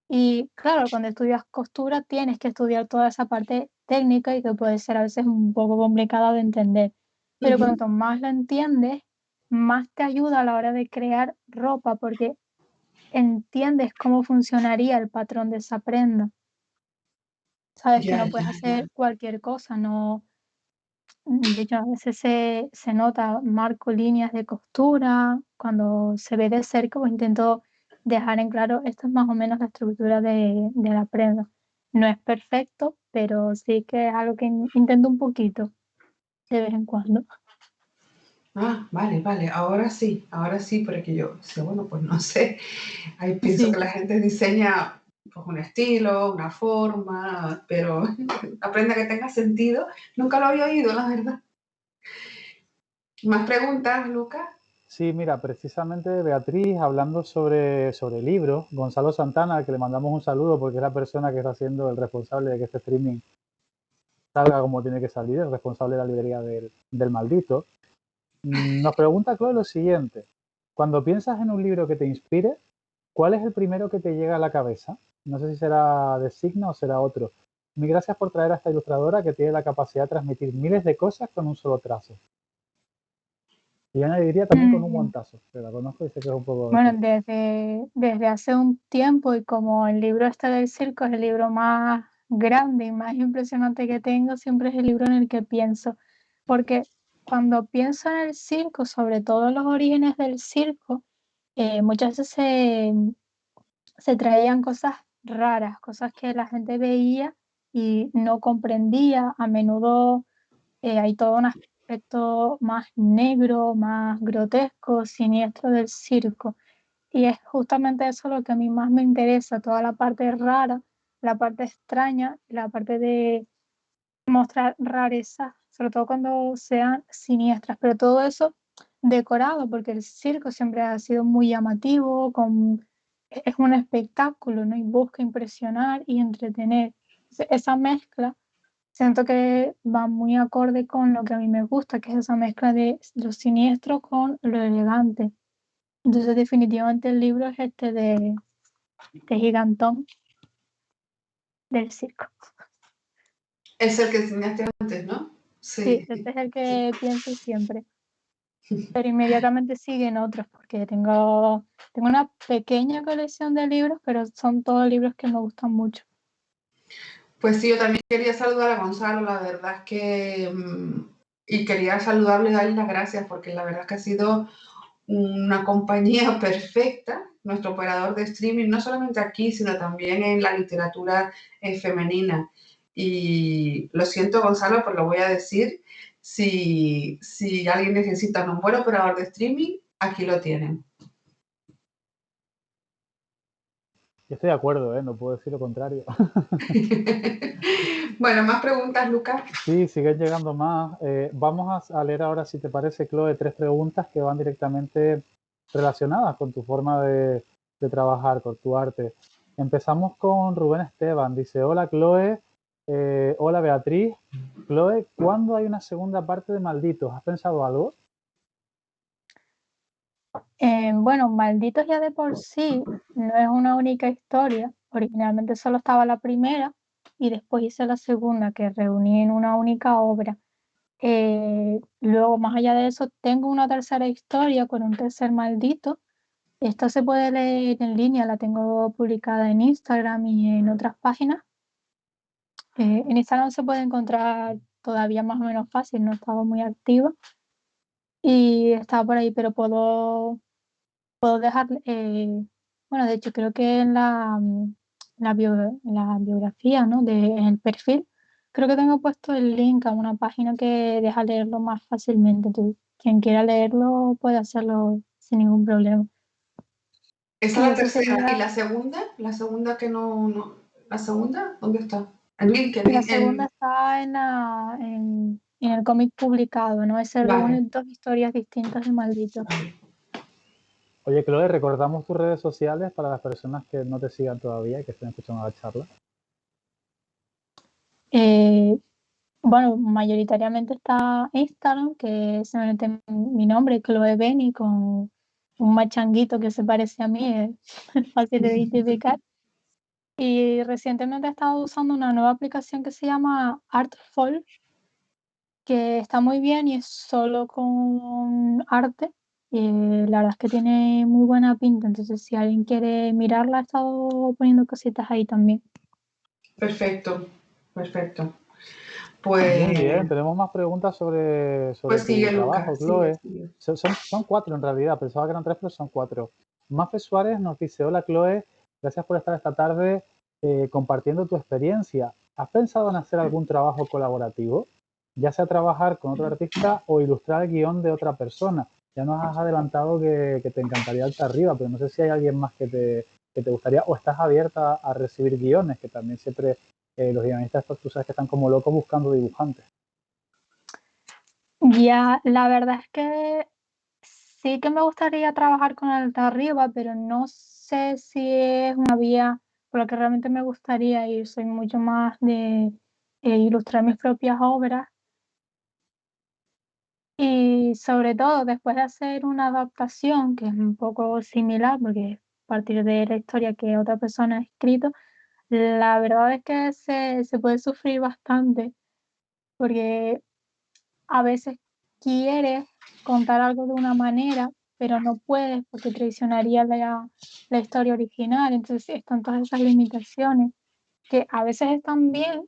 Y claro, cuando estudias costura tienes que estudiar toda esa parte técnica y que puede ser a veces un poco complicada de entender. Pero Ujú. cuanto más lo entiendes, más te ayuda a la hora de crear ropa porque entiendes cómo funcionaría el patrón de esa prenda. Sabes que Ya, no ya, puedes ya. hacer cualquier cosa, no. De hecho, a veces se nota, marco líneas de costura, cuando se ve de cerca, pues intento dejar en claro, esto es más o menos la estructura de la prenda. No es perfecto, pero sí que es algo que intento un poquito de vez en cuando. Ah, vale, vale, ahora sí, porque yo decía, bueno, pues no sé, ahí pienso Sí, que la gente diseña pues, un estilo, una forma, pero la prenda que tenga sentido, nunca lo había oído, la verdad. ¿Más preguntas, Lucas? Sí, mira, precisamente Beatriz, hablando sobre libros, Gonzalo Santana, al que le mandamos un saludo porque es la persona que está siendo el responsable de que este streaming salga como tiene que salir, el responsable de la librería del Maldito, nos pregunta, Chloe, lo siguiente. Cuando piensas en un libro que te inspire, ¿cuál es el primero que te llega a la cabeza? No sé si será de Signa o será otro. Mil gracias por traer a esta ilustradora que tiene la capacidad de transmitir miles de cosas con un solo trazo. Y yo añadiría también con un Mm, guantazo, que la conozco y sé que es un poco de Bueno, todo. desde hace un tiempo, y como el libro este del circo es el libro más grande y más impresionante que tengo, siempre es el libro en el que pienso. Porque cuando pienso en el circo, sobre todo los orígenes del circo, muchas veces se traían cosas raras, cosas que la gente veía y no comprendía. A menudo hay todo un aspecto más negro, más grotesco, siniestro del circo. Y es justamente eso lo que a mí más me interesa, toda la parte rara, la parte extraña, la parte de mostrar rareza, sobre todo cuando sean siniestras, pero todo eso decorado, porque el circo siempre ha sido muy llamativo, es un espectáculo, ¿no? Y busca impresionar y entretener. Esa mezcla siento que va muy acorde con lo que a mí me gusta, que es esa mezcla de lo siniestro con lo elegante. Entonces, definitivamente el libro es este de Gigantón del circo. Es el que enseñaste antes, ¿no? Sí, Sí. este es el que pienso siempre. Pero inmediatamente siguen otros, porque tengo una pequeña colección de libros, pero son todos libros que me gustan mucho. Pues sí, yo también quería saludar a Gonzalo, la verdad es que, y quería saludarle y darle las gracias porque la verdad es que ha sido una compañía perfecta, nuestro operador de streaming, no solamente aquí, sino también en la literatura femenina. Y lo siento, Gonzalo, pero lo voy a decir, si alguien necesita un buen operador de streaming, aquí lo tienen. Yo estoy de acuerdo, no puedo decir lo contrario. Bueno, más preguntas, Lucas. Sí, siguen llegando más. Vamos a leer ahora, si te parece, Chloe, 3 preguntas que van directamente relacionadas con tu forma de trabajar, con tu arte. Empezamos con Rubén Esteban. Dice, hola Chloe, hola Beatriz. Chloe, ¿cuándo hay una segunda parte de Malditos? ¿Has pensado algo? Bueno, Malditos ya de por sí no es una única historia. Originalmente solo estaba la primera y después hice la segunda, que reuní en una única obra. Luego, más allá de eso, tengo una tercera historia con un tercer maldito. Esta se puede leer en línea, la tengo publicada en Instagram y en otras páginas. En Instagram se puede encontrar todavía más o menos fácil, no he estado muy activa y está por ahí, pero puedo dejar, bueno, de hecho creo que en en la biografía, ¿no? En el perfil, creo que tengo puesto el link a una página que deja leerlo más fácilmente. Quien quiera leerlo puede hacerlo sin ningún problema. Esa Y es la eso tercera. ¿Y sería, la segunda que no, ¿la segunda? ¿Dónde está? En la LinkedIn, segunda está en el cómic publicado, ¿no? Se vale. reúnen dos historias distintas de Maldito. Oye, Chloe, recordamos tus redes sociales para las personas que no te sigan todavía y que estén escuchando la charla. Eh, Bueno, mayoritariamente está Instagram, que es simplemente mi nombre, Chloe Beni, con un machanguito que se parece a mí, es fácil de identificar. Y recientemente he estado usando una nueva aplicación que se llama Artful, que está muy bien y es solo con arte. La verdad es que tiene muy buena pinta, entonces si alguien quiere mirarla, he estado poniendo cositas ahí también. Perfecto, perfecto. Muy Pues, bien, tenemos más preguntas sobre pues tu sigue, trabajo, Lucas, sigue, Chloe. sigue. Son 4 en realidad, pensaba que eran 3, pero son 4. Mafe Suárez nos dice, hola Chloe, gracias por estar esta tarde compartiendo tu experiencia. ¿Has pensado en hacer algún trabajo colaborativo? Ya sea trabajar con otro artista o ilustrar el guión de otra persona. Ya nos has adelantado que te encantaría irte arriba, pero no sé si hay alguien más que te gustaría o estás abierta a recibir guiones, que también siempre los guionistas, tú sabes que están como locos buscando dibujantes. Ya, la verdad es que sí que me gustaría trabajar con Alta Arriba, pero no sé si es una vía por la que realmente me gustaría ir. Soy mucho más de ilustrar mis propias obras y sobre todo después de hacer una adaptación que es un poco similar, porque es a partir de la historia que otra persona ha escrito, la verdad es que se puede sufrir bastante porque a veces quieres contar algo de una manera, pero no puedes porque traicionaría la historia original. Entonces están todas esas limitaciones que a veces están bien,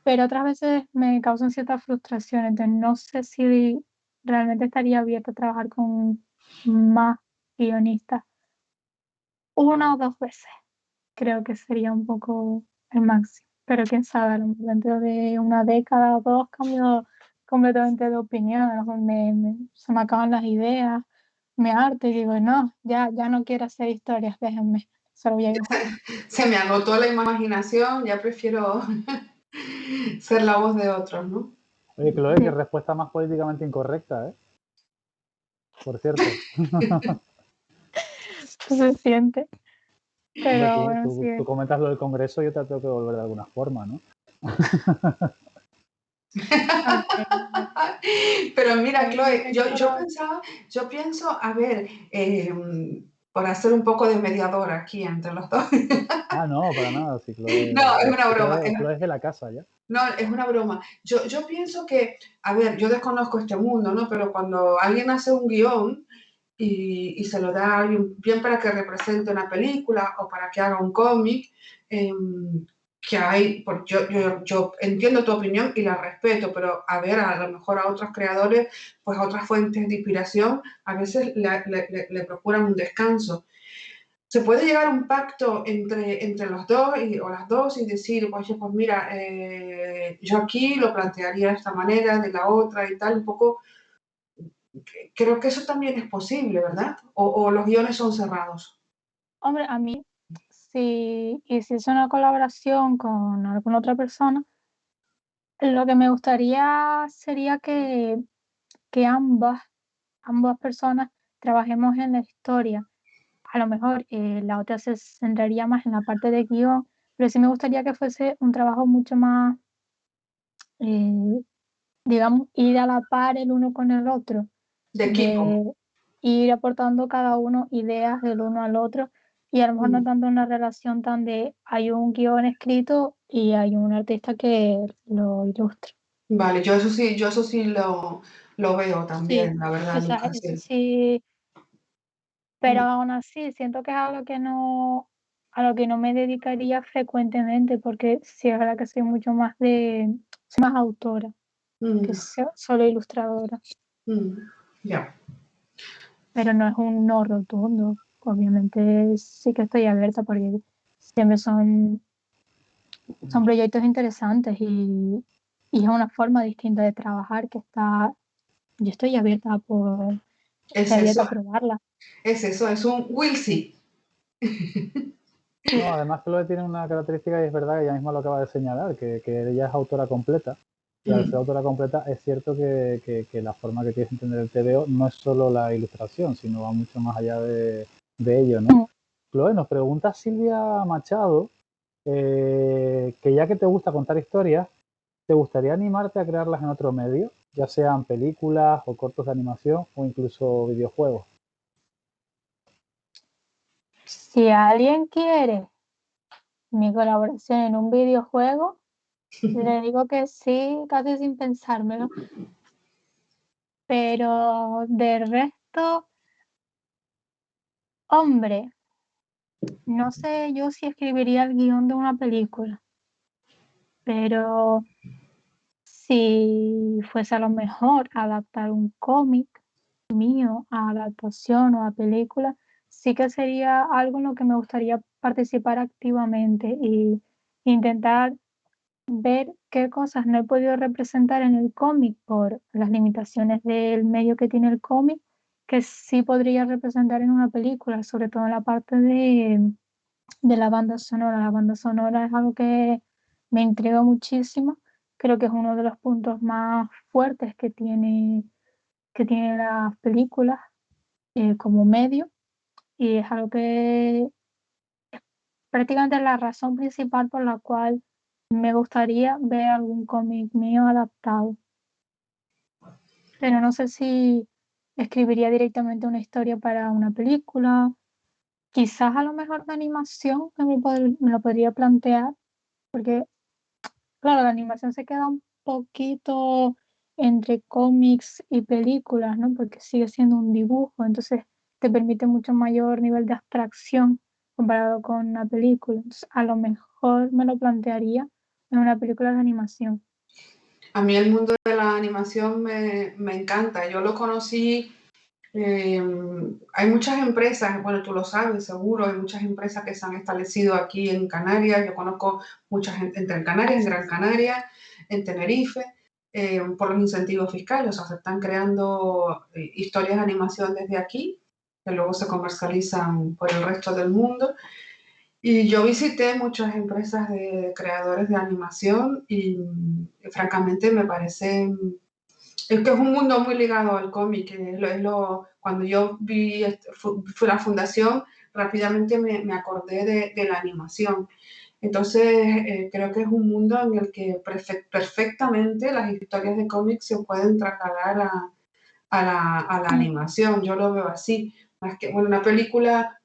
pero otras veces me causan cierta frustración. Entonces no sé si realmente estaría abierta a trabajar con más guionistas. Una o dos veces creo que sería un poco el máximo. Pero quién sabe, a lo mejor dentro de una década o dos cambio completamente de opinión. A lo mejor se me acaban las ideas, me harto y digo, no, ya no quiero hacer historias, déjenme, solo voy a dibujar. Se me agotó la imaginación, ya prefiero ser la voz de otros, ¿no? Oye, Chloe, qué respuesta más políticamente incorrecta, ¿eh? Por cierto. Se siente. Hombre, Pero bueno, sí. tú comentas lo del Congreso y yo te tengo que volver de alguna forma, ¿no? Pero mira, Sí, Chloe, yo pienso, a ver, por hacer un poco de mediadora aquí entre los dos. Ah, no, para nada, sí, Chloe. No, es una broma. Chloe es de la casa, ¿ya? No, es una broma. Yo pienso que, a ver, yo desconozco este mundo, ¿no? Pero cuando alguien hace un guión y se lo da a alguien, bien para que represente una película o para que haga un cómic, que hay, yo entiendo tu opinión y la respeto, pero a ver, a lo mejor a otros creadores, pues otras fuentes de inspiración, a veces le procuran un descanso. Se puede llegar a un pacto entre los dos o las dos y decir, oye, pues mira, yo aquí lo plantearía de esta manera, de la otra y tal, un poco. Creo que eso también es posible, ¿verdad? O los guiones son cerrados. Hombre, a mí, si hiciese una colaboración con alguna otra persona, lo que me gustaría sería que ambas personas trabajemos en la historia. A lo mejor la otra se centraría más en la parte de guión, pero sí me gustaría que fuese un trabajo mucho más, eh, digamos, ir a la par el uno con el otro, De equipo. de ir aportando cada uno ideas del uno al otro y a lo mejor no tanto una relación tan de hay un guión escrito y hay un artista que lo ilustra. Vale, yo eso sí lo veo Sí, también, la verdad, esa, Lucas. eso Sí. sí, pero Mm, aún así siento que es algo a lo que no me dedicaría frecuentemente, porque sí es verdad que soy más autora que mm, solo ilustradora, ya. pero no es un no rotundo. Obviamente sí que estoy abierta porque siempre son proyectos interesantes y es una forma distinta de trabajar yo Es estoy abierta eso, a probarla. es un will see. Sí, No, además Chloe tiene una característica y es verdad que ella misma lo acaba de señalar, que ella es autora completa. Y al ser Mm, autora completa es cierto que la forma que quieres entender el TVO no es solo la ilustración, sino va mucho más allá de ello, ¿no? mm, Chloe, nos pregunta Silvia Machado, que ya que te gusta contar historias, ¿te gustaría animarte a crearlas en otro medio? Ya sean películas o cortos de animación o incluso videojuegos. si alguien quiere mi colaboración en un videojuego, le digo que sí, casi sin pensármelo. Pero de resto, hombre, no sé yo si escribiría el guión de una película, pero si fuese a lo mejor adaptar un cómic mío a adaptación o a película, sí que sería algo en lo que me gustaría participar activamente y intentar ver qué cosas no he podido representar en el cómic por las limitaciones del medio que tiene el cómic, que sí podría representar en una película, sobre todo en la parte de la banda sonora. La banda sonora es algo que me intriga muchísimo. Creo que es uno de los puntos más fuertes que tiene las películas como medio y es algo que prácticamente la razón principal por la cual me gustaría ver algún cómic mío adaptado, pero no sé si escribiría directamente una historia para una película, quizás a lo mejor de animación, que me lo podría plantear, porque claro, la animación se queda un poquito entre cómics y películas, ¿no? Porque sigue siendo un dibujo, entonces te permite mucho mayor nivel de abstracción comparado con una película. Entonces, a lo mejor me lo plantearía en una película de animación. A mí el mundo de la animación me encanta. Yo lo conocí, hay muchas empresas, bueno, tú lo sabes seguro, hay muchas empresas que se han establecido aquí en Canarias. Yo conozco mucha gente entre Canarias, en Gran Canaria, en Tenerife, por los incentivos fiscales. O sea, se están creando historias de animación desde aquí, que luego se comercializan por el resto del mundo. Y yo visité muchas empresas de creadores de animación y francamente me parece, es que es un mundo muy ligado al cómic. Cuando yo fui a la fundación, rápidamente me acordé de la animación. Entonces, creo que es un mundo en el que perfectamente las historias de cómics se pueden trasladar a la animación. Yo lo veo así. Más que, bueno, una película,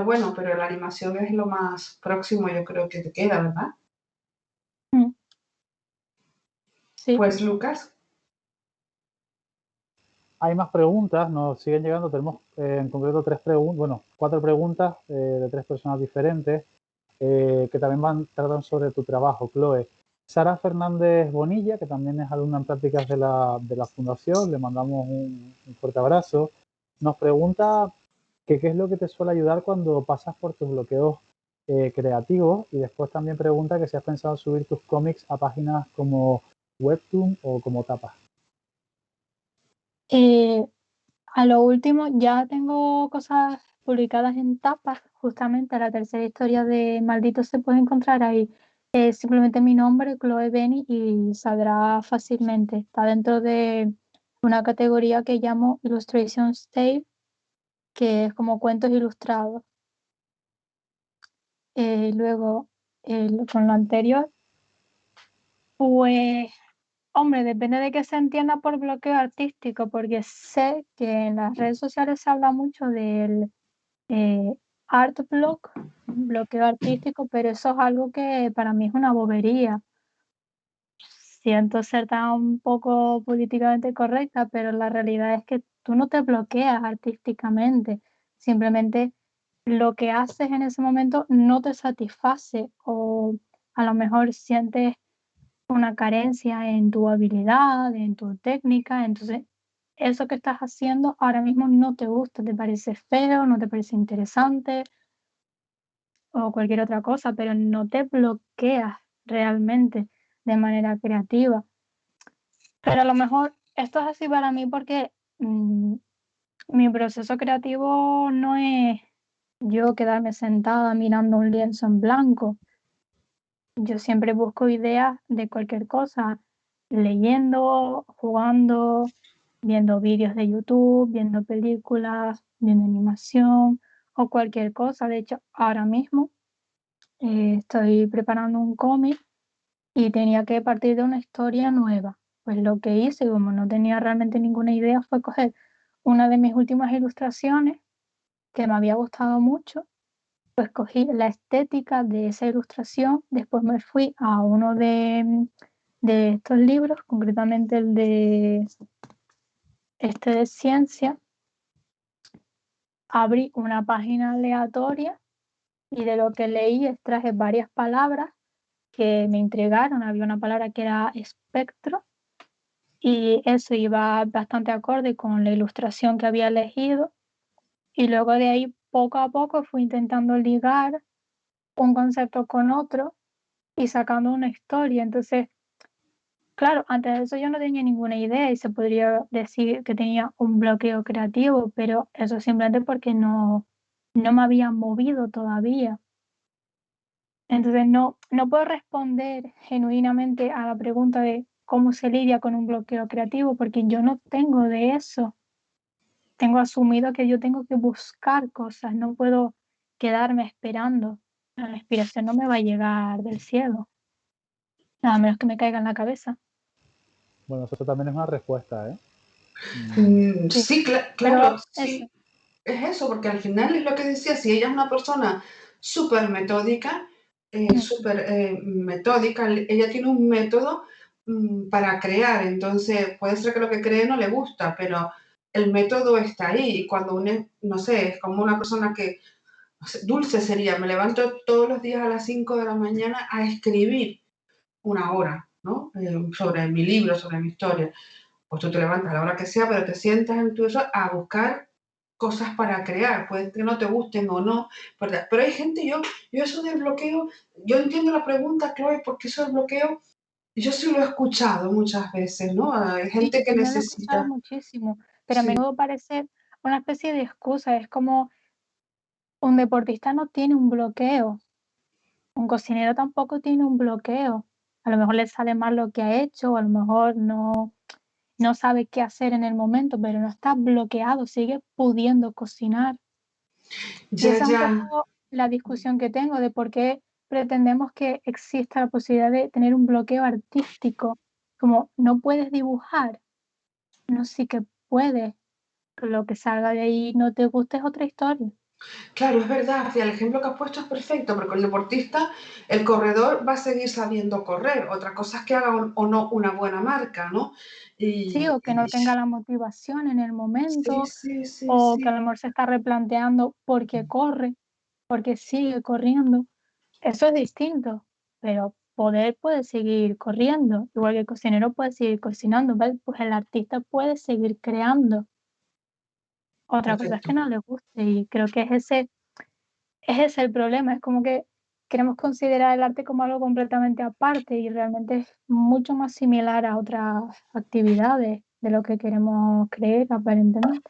bueno, pero la animación es lo más próximo, yo creo que te queda, ¿verdad? Sí. Pues, Lucas. Hay más preguntas, nos siguen llegando. Tenemos en concreto 4 preguntas de 3 personas diferentes que también tratan sobre tu trabajo, Chloe. Sara Fernández Bonilla, que también es alumna en prácticas de la Fundación, le mandamos un fuerte abrazo. Nos pregunta qué es lo que te suele ayudar cuando pasas por tus bloqueos creativos, y después también pregunta que si has pensado subir tus cómics a páginas como Webtoon o como Tapas. A lo último, ya tengo cosas publicadas en Tapas, justamente la tercera historia de Maldito se puede encontrar ahí. Simplemente mi nombre, Chloe Benny, y saldrá fácilmente. Está dentro de una categoría que llamo Illustration Tale, que es como cuentos ilustrados. Luego, con lo anterior, pues, hombre, depende de qué se entienda por bloqueo artístico, porque sé que en las redes sociales se habla mucho del art block, bloqueo artístico, pero eso es algo que para mí es una bobería. Siento ser tan poco políticamente correcta, pero la realidad es que tú no te bloqueas artísticamente, simplemente lo que haces en ese momento no te satisface, o a lo mejor sientes una carencia en tu habilidad, en tu técnica, entonces eso que estás haciendo ahora mismo no te gusta, te parece feo, no te parece interesante o cualquier otra cosa, pero no te bloqueas realmente de manera creativa. Pero a lo mejor esto es así para mí porque mi proceso creativo no es yo quedarme sentada mirando un lienzo en blanco. Yo siempre busco ideas de cualquier cosa, leyendo, jugando, viendo vídeos de YouTube, viendo películas, viendo animación o cualquier cosa. De hecho, ahora mismo estoy preparando un cómic y tenía que partir de una historia nueva. Pues lo que hice, como no tenía realmente ninguna idea, fue coger una de mis últimas ilustraciones que me había gustado mucho, pues cogí la estética de esa ilustración, después me fui a uno de estos libros, concretamente el de ciencia, abrí una página aleatoria y de lo que leí extraje varias palabras que me intrigaron. Había una palabra que era espectro y eso iba bastante acorde con la ilustración que había elegido, y luego de ahí poco a poco fui intentando ligar un concepto con otro y sacando una historia. Entonces, claro, antes de eso yo no tenía ninguna idea y se podría decir que tenía un bloqueo creativo, pero eso simplemente porque no me había movido todavía. Entonces no puedo responder genuinamente a la pregunta de cómo se lidia con un bloqueo creativo, porque yo no tengo de eso. Tengo asumido que yo tengo que buscar cosas, no puedo quedarme esperando. La inspiración no me va a llegar del cielo, nada menos que me caiga en la cabeza. Bueno, eso también es una respuesta, ¿eh? Sí, Sí, claro, pero eso. sí. Es eso, porque al final es lo que decía, si ella es una persona súper metódica, ella tiene un método para crear. Entonces, puede ser que lo que cree no le gusta, pero el método está ahí. Y cuando uno, no sé, es como una persona que, no sé, Dulce sería, me levanto todos los días a las 5 de la mañana a escribir una hora, ¿no? Sobre mi libro, sobre mi historia. Pues tú te levantas a la hora que sea, pero te sientas en tu eso a buscar cosas para crear, puede que no te gusten o no, ¿verdad? Pero hay gente, yo eso del bloqueo, yo entiendo la pregunta, Chloe, porque eso del bloqueo, yo sí lo he escuchado muchas veces, ¿no? Hay Sí, gente que también lo he escuchado necesita, muchísimo, pero a sí, menudo parece una especie de excusa. Es como un deportista no tiene un bloqueo, un cocinero tampoco tiene un bloqueo. A lo mejor le sale mal lo que ha hecho, o a lo mejor no sabe qué hacer en el momento, pero no está bloqueado, sigue pudiendo cocinar. Y ya, esa es un ya, poco la discusión que tengo de por qué pretendemos que exista la posibilidad de tener un bloqueo artístico, como no puedes dibujar, no, sí que puedes, que lo que salga de ahí no te guste es otra historia. claro, es verdad, sí, el ejemplo que has puesto es perfecto, porque el deportista, el corredor va a seguir sabiendo correr, otra cosa es que haga o no una buena marca, ¿no? Sí, o que no tenga la motivación en el Sí, momento, sí, sí, o que a sí. lo mejor se está replanteando por qué corre, porque sigue corriendo. Eso es distinto, pero poder puede seguir corriendo, igual que el cocinero puede seguir cocinando, ¿vale? Pues el artista puede seguir creando. Otra cosa es Perfecto. que no le guste y creo que es ese el problema, es como que queremos considerar el arte como algo completamente aparte y realmente es mucho más similar a otras actividades de lo que queremos creer aparentemente.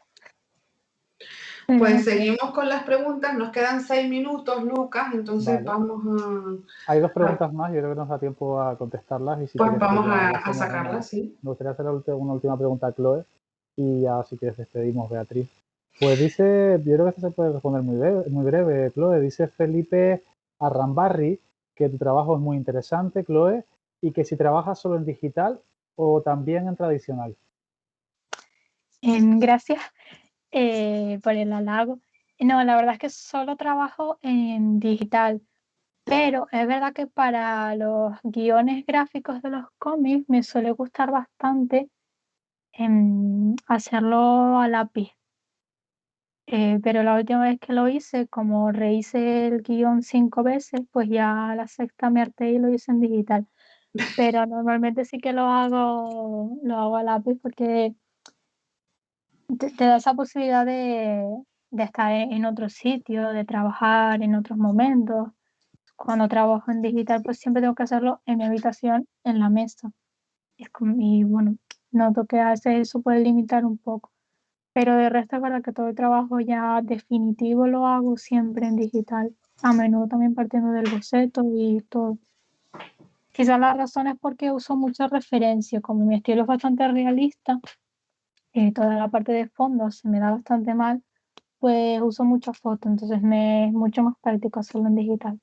Pero Pues no sé. seguimos con las preguntas, nos quedan 6 minutos, Lucas, entonces Vale. vamos Hay dos a preguntas más, yo creo que nos da tiempo a contestarlas y si pues quieres, pues vamos ya le a hacemos sacarlas, ¿sí? me gustaría hacer una última pregunta a Chloe y ya si quieres despedimos, Beatriz. Pues dice, yo creo que esto se puede responder muy breve, Chloe. Dice Felipe Arrambarri que tu trabajo es muy interesante, Chloe, y que si trabajas solo en digital o también en tradicional. Gracias por el halago. No, la verdad es que solo trabajo en digital, pero es verdad que para los guiones gráficos de los cómics me suele gustar bastante hacerlo a lápiz. Pero la última vez que lo hice, como rehice el guión 5 veces, pues ya la sexta me harté y lo hice en digital. Pero normalmente sí que lo hago a lápiz porque te da esa posibilidad de estar en otro sitio, de trabajar en otros momentos. Cuando trabajo en digital, pues siempre tengo que hacerlo en mi habitación, en la mesa. Y bueno, noto que a veces eso puede limitar un poco. Pero de resto es verdad que todo el trabajo ya definitivo lo hago siempre en digital. A menudo también partiendo del boceto y todo. Quizás la razón es porque uso mucha referencia, como mi estilo es bastante realista, toda la parte de fondo se me da bastante mal, pues uso muchas fotos, entonces me es mucho más práctico hacerlo en digital.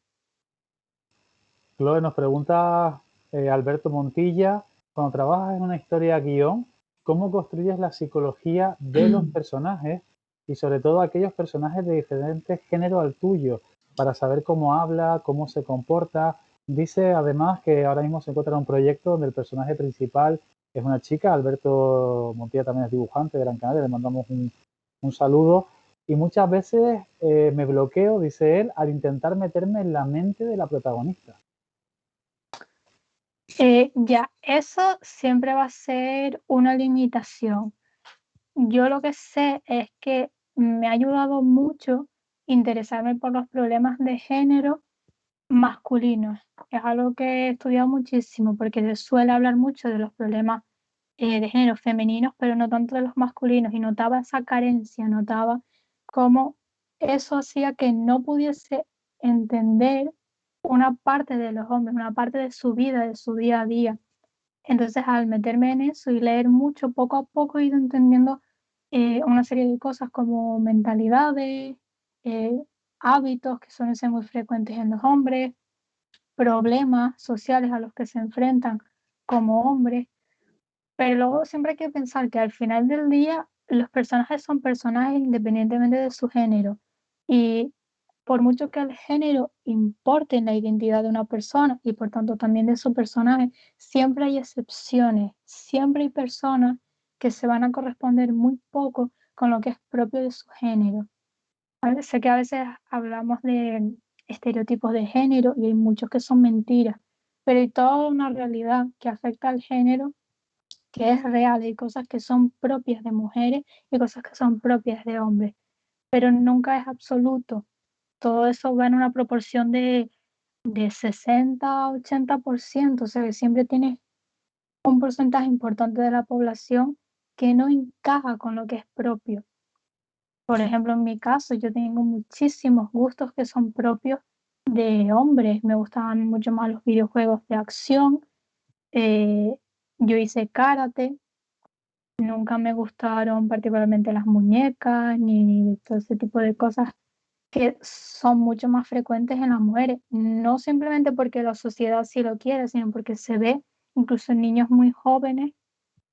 Chloe nos pregunta Alberto Montilla, cuando trabajas en una historia guión, ¿cómo construyes la psicología de los personajes y sobre todo aquellos personajes de diferentes géneros al tuyo para saber cómo habla, cómo se comporta? Dice además que ahora mismo se encuentra en un proyecto donde el personaje principal es una chica, Alberto Montilla también es dibujante de Gran Canaria, le mandamos un saludo y muchas veces me bloqueo, dice él, al intentar meterme en la mente de la protagonista. Ya, eso siempre va a ser una limitación. Yo lo que sé es que me ha ayudado mucho interesarme por los problemas de género masculinos. Es algo que he estudiado muchísimo porque se suele hablar mucho de los problemas de género femeninos, pero no tanto de los masculinos. Y notaba esa carencia, notaba cómo eso hacía que no pudiese entender una parte de los hombres, una parte de su vida, de su día a día. Entonces, al meterme en eso y leer mucho, poco a poco he ido entendiendo una serie de cosas como mentalidades, eh, hábitos que suelen ser muy frecuentes en los hombres, problemas sociales a los que se enfrentan como hombres. Pero luego siempre hay que pensar que al final del día los personajes son personajes independientemente de su género. Y por mucho que el género importe en la identidad de una persona y por tanto también de su personaje, siempre hay excepciones, siempre hay personas que se van a corresponder muy poco con lo que es propio de su género. Sé que a veces hablamos de estereotipos de género y hay muchos que son mentiras, pero hay toda una realidad que afecta al género que es real. Hay cosas que son propias de mujeres y cosas que son propias de hombres, pero nunca es absoluto. Todo eso va en una proporción de 60 a 80%, o sea que siempre tienes un porcentaje importante de la población que no encaja con lo que es propio. Por ejemplo, en mi caso, yo tengo muchísimos gustos que son propios de hombres. Me gustaban mucho más los videojuegos de acción. Eh, yo hice karate. Nunca me gustaron particularmente las muñecas ni todo ese tipo de cosas que son mucho más frecuentes en las mujeres. No simplemente porque la sociedad sí lo quiere, sino porque se ve incluso en niños muy jóvenes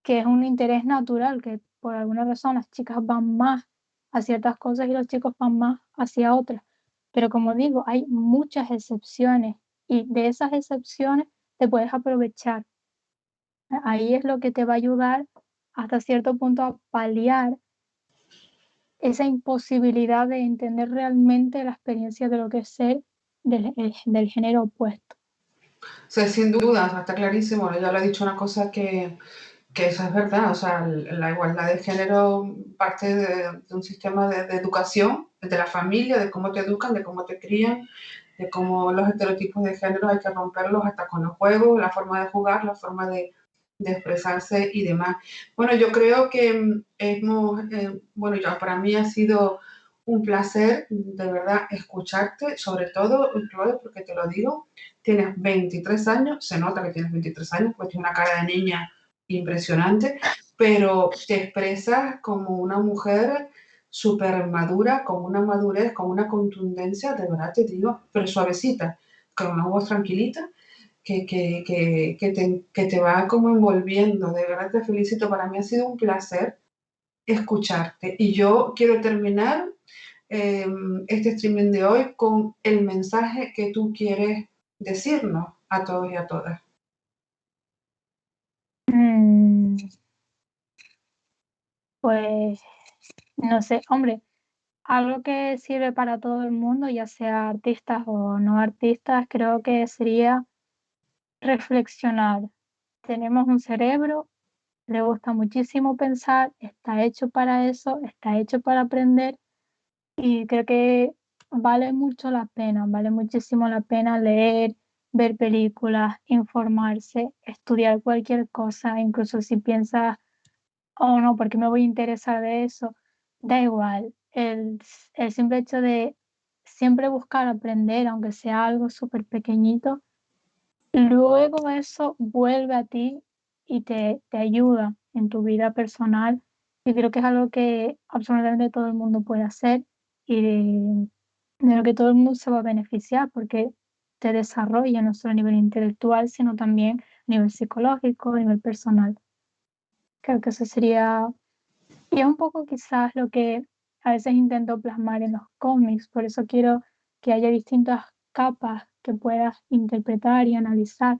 que es un interés natural, que por alguna razón las chicas van más a ciertas cosas y los chicos van más hacia otras. Pero como digo, hay muchas excepciones y de esas excepciones te puedes aprovechar. Ahí es lo que te va a ayudar hasta cierto punto a paliar esa imposibilidad de entender realmente la experiencia de lo que es ser del género opuesto. Sí, sin duda, o sea, está clarísimo. Ya lo he dicho una cosa que eso es verdad. O sea, la igualdad de género parte de un sistema de educación, de la familia, de cómo te educan, de cómo te crían, de cómo los estereotipos de género hay que romperlos hasta con los juegos, la forma de jugar, la forma de expresarse y demás. Bueno, yo creo que bueno, ya para mí ha sido un placer, de verdad, escucharte, sobre todo, Chloe, porque te lo digo, tienes 23 años, se nota que tienes 23 años, porque tienes una cara de niña impresionante, pero te expresas como una mujer súper madura, con una madurez, con una contundencia, de verdad te digo, pero suavecita, con una voz tranquilita, que te va como envolviendo. De verdad te felicito, para mí ha sido un placer escucharte. Y yo quiero terminar este streaming de hoy con el mensaje que tú quieres decirnos a todos y a todas. Pues no sé, hombre, algo que sirve para todo el mundo, ya sea artistas o no artistas, creo que sería reflexionar. Tenemos un cerebro, le gusta muchísimo pensar, está hecho para eso, está hecho para aprender y creo que vale mucho la pena, vale muchísimo la pena leer, ver películas, informarse, estudiar cualquier cosa, incluso si piensas, oh no, ¿por qué me voy a interesar de eso? Da igual, el simple hecho de siempre buscar aprender, aunque sea algo súper pequeñito, luego eso vuelve a ti y te ayuda en tu vida personal. Y creo que es algo que absolutamente todo el mundo puede hacer y de lo que todo el mundo se va a beneficiar porque te desarrolla no solo a nivel intelectual, sino también a nivel psicológico, a nivel personal. Creo que eso sería, y es un poco quizás lo que a veces intento plasmar en los cómics, por eso quiero que haya distintas capas que puedas interpretar y analizar,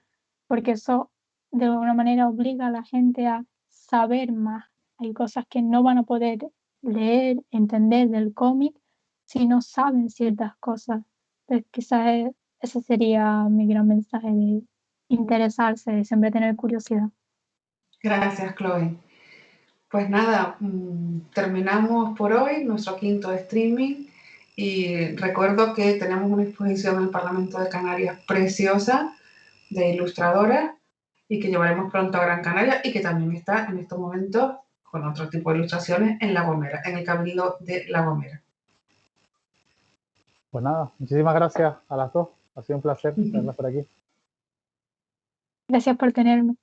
porque eso de alguna manera obliga a la gente a saber más. Hay cosas que no van a poder leer, entender del cómic si no saben ciertas cosas. Entonces quizás ese sería mi gran mensaje de interesarse, de siempre tener curiosidad. Gracias, Chloe. Pues nada, terminamos por hoy nuestro quinto streaming y recuerdo que tenemos una exposición en el Parlamento de Canarias preciosa de ilustradoras y que llevaremos pronto a Gran Canaria y que también está en estos momentos con otro tipo de ilustraciones en La Gomera, en el Cabildo de La Gomera. Pues nada, muchísimas gracias a las dos. Ha sido un placer tenerlas por aquí. Gracias por tenerme.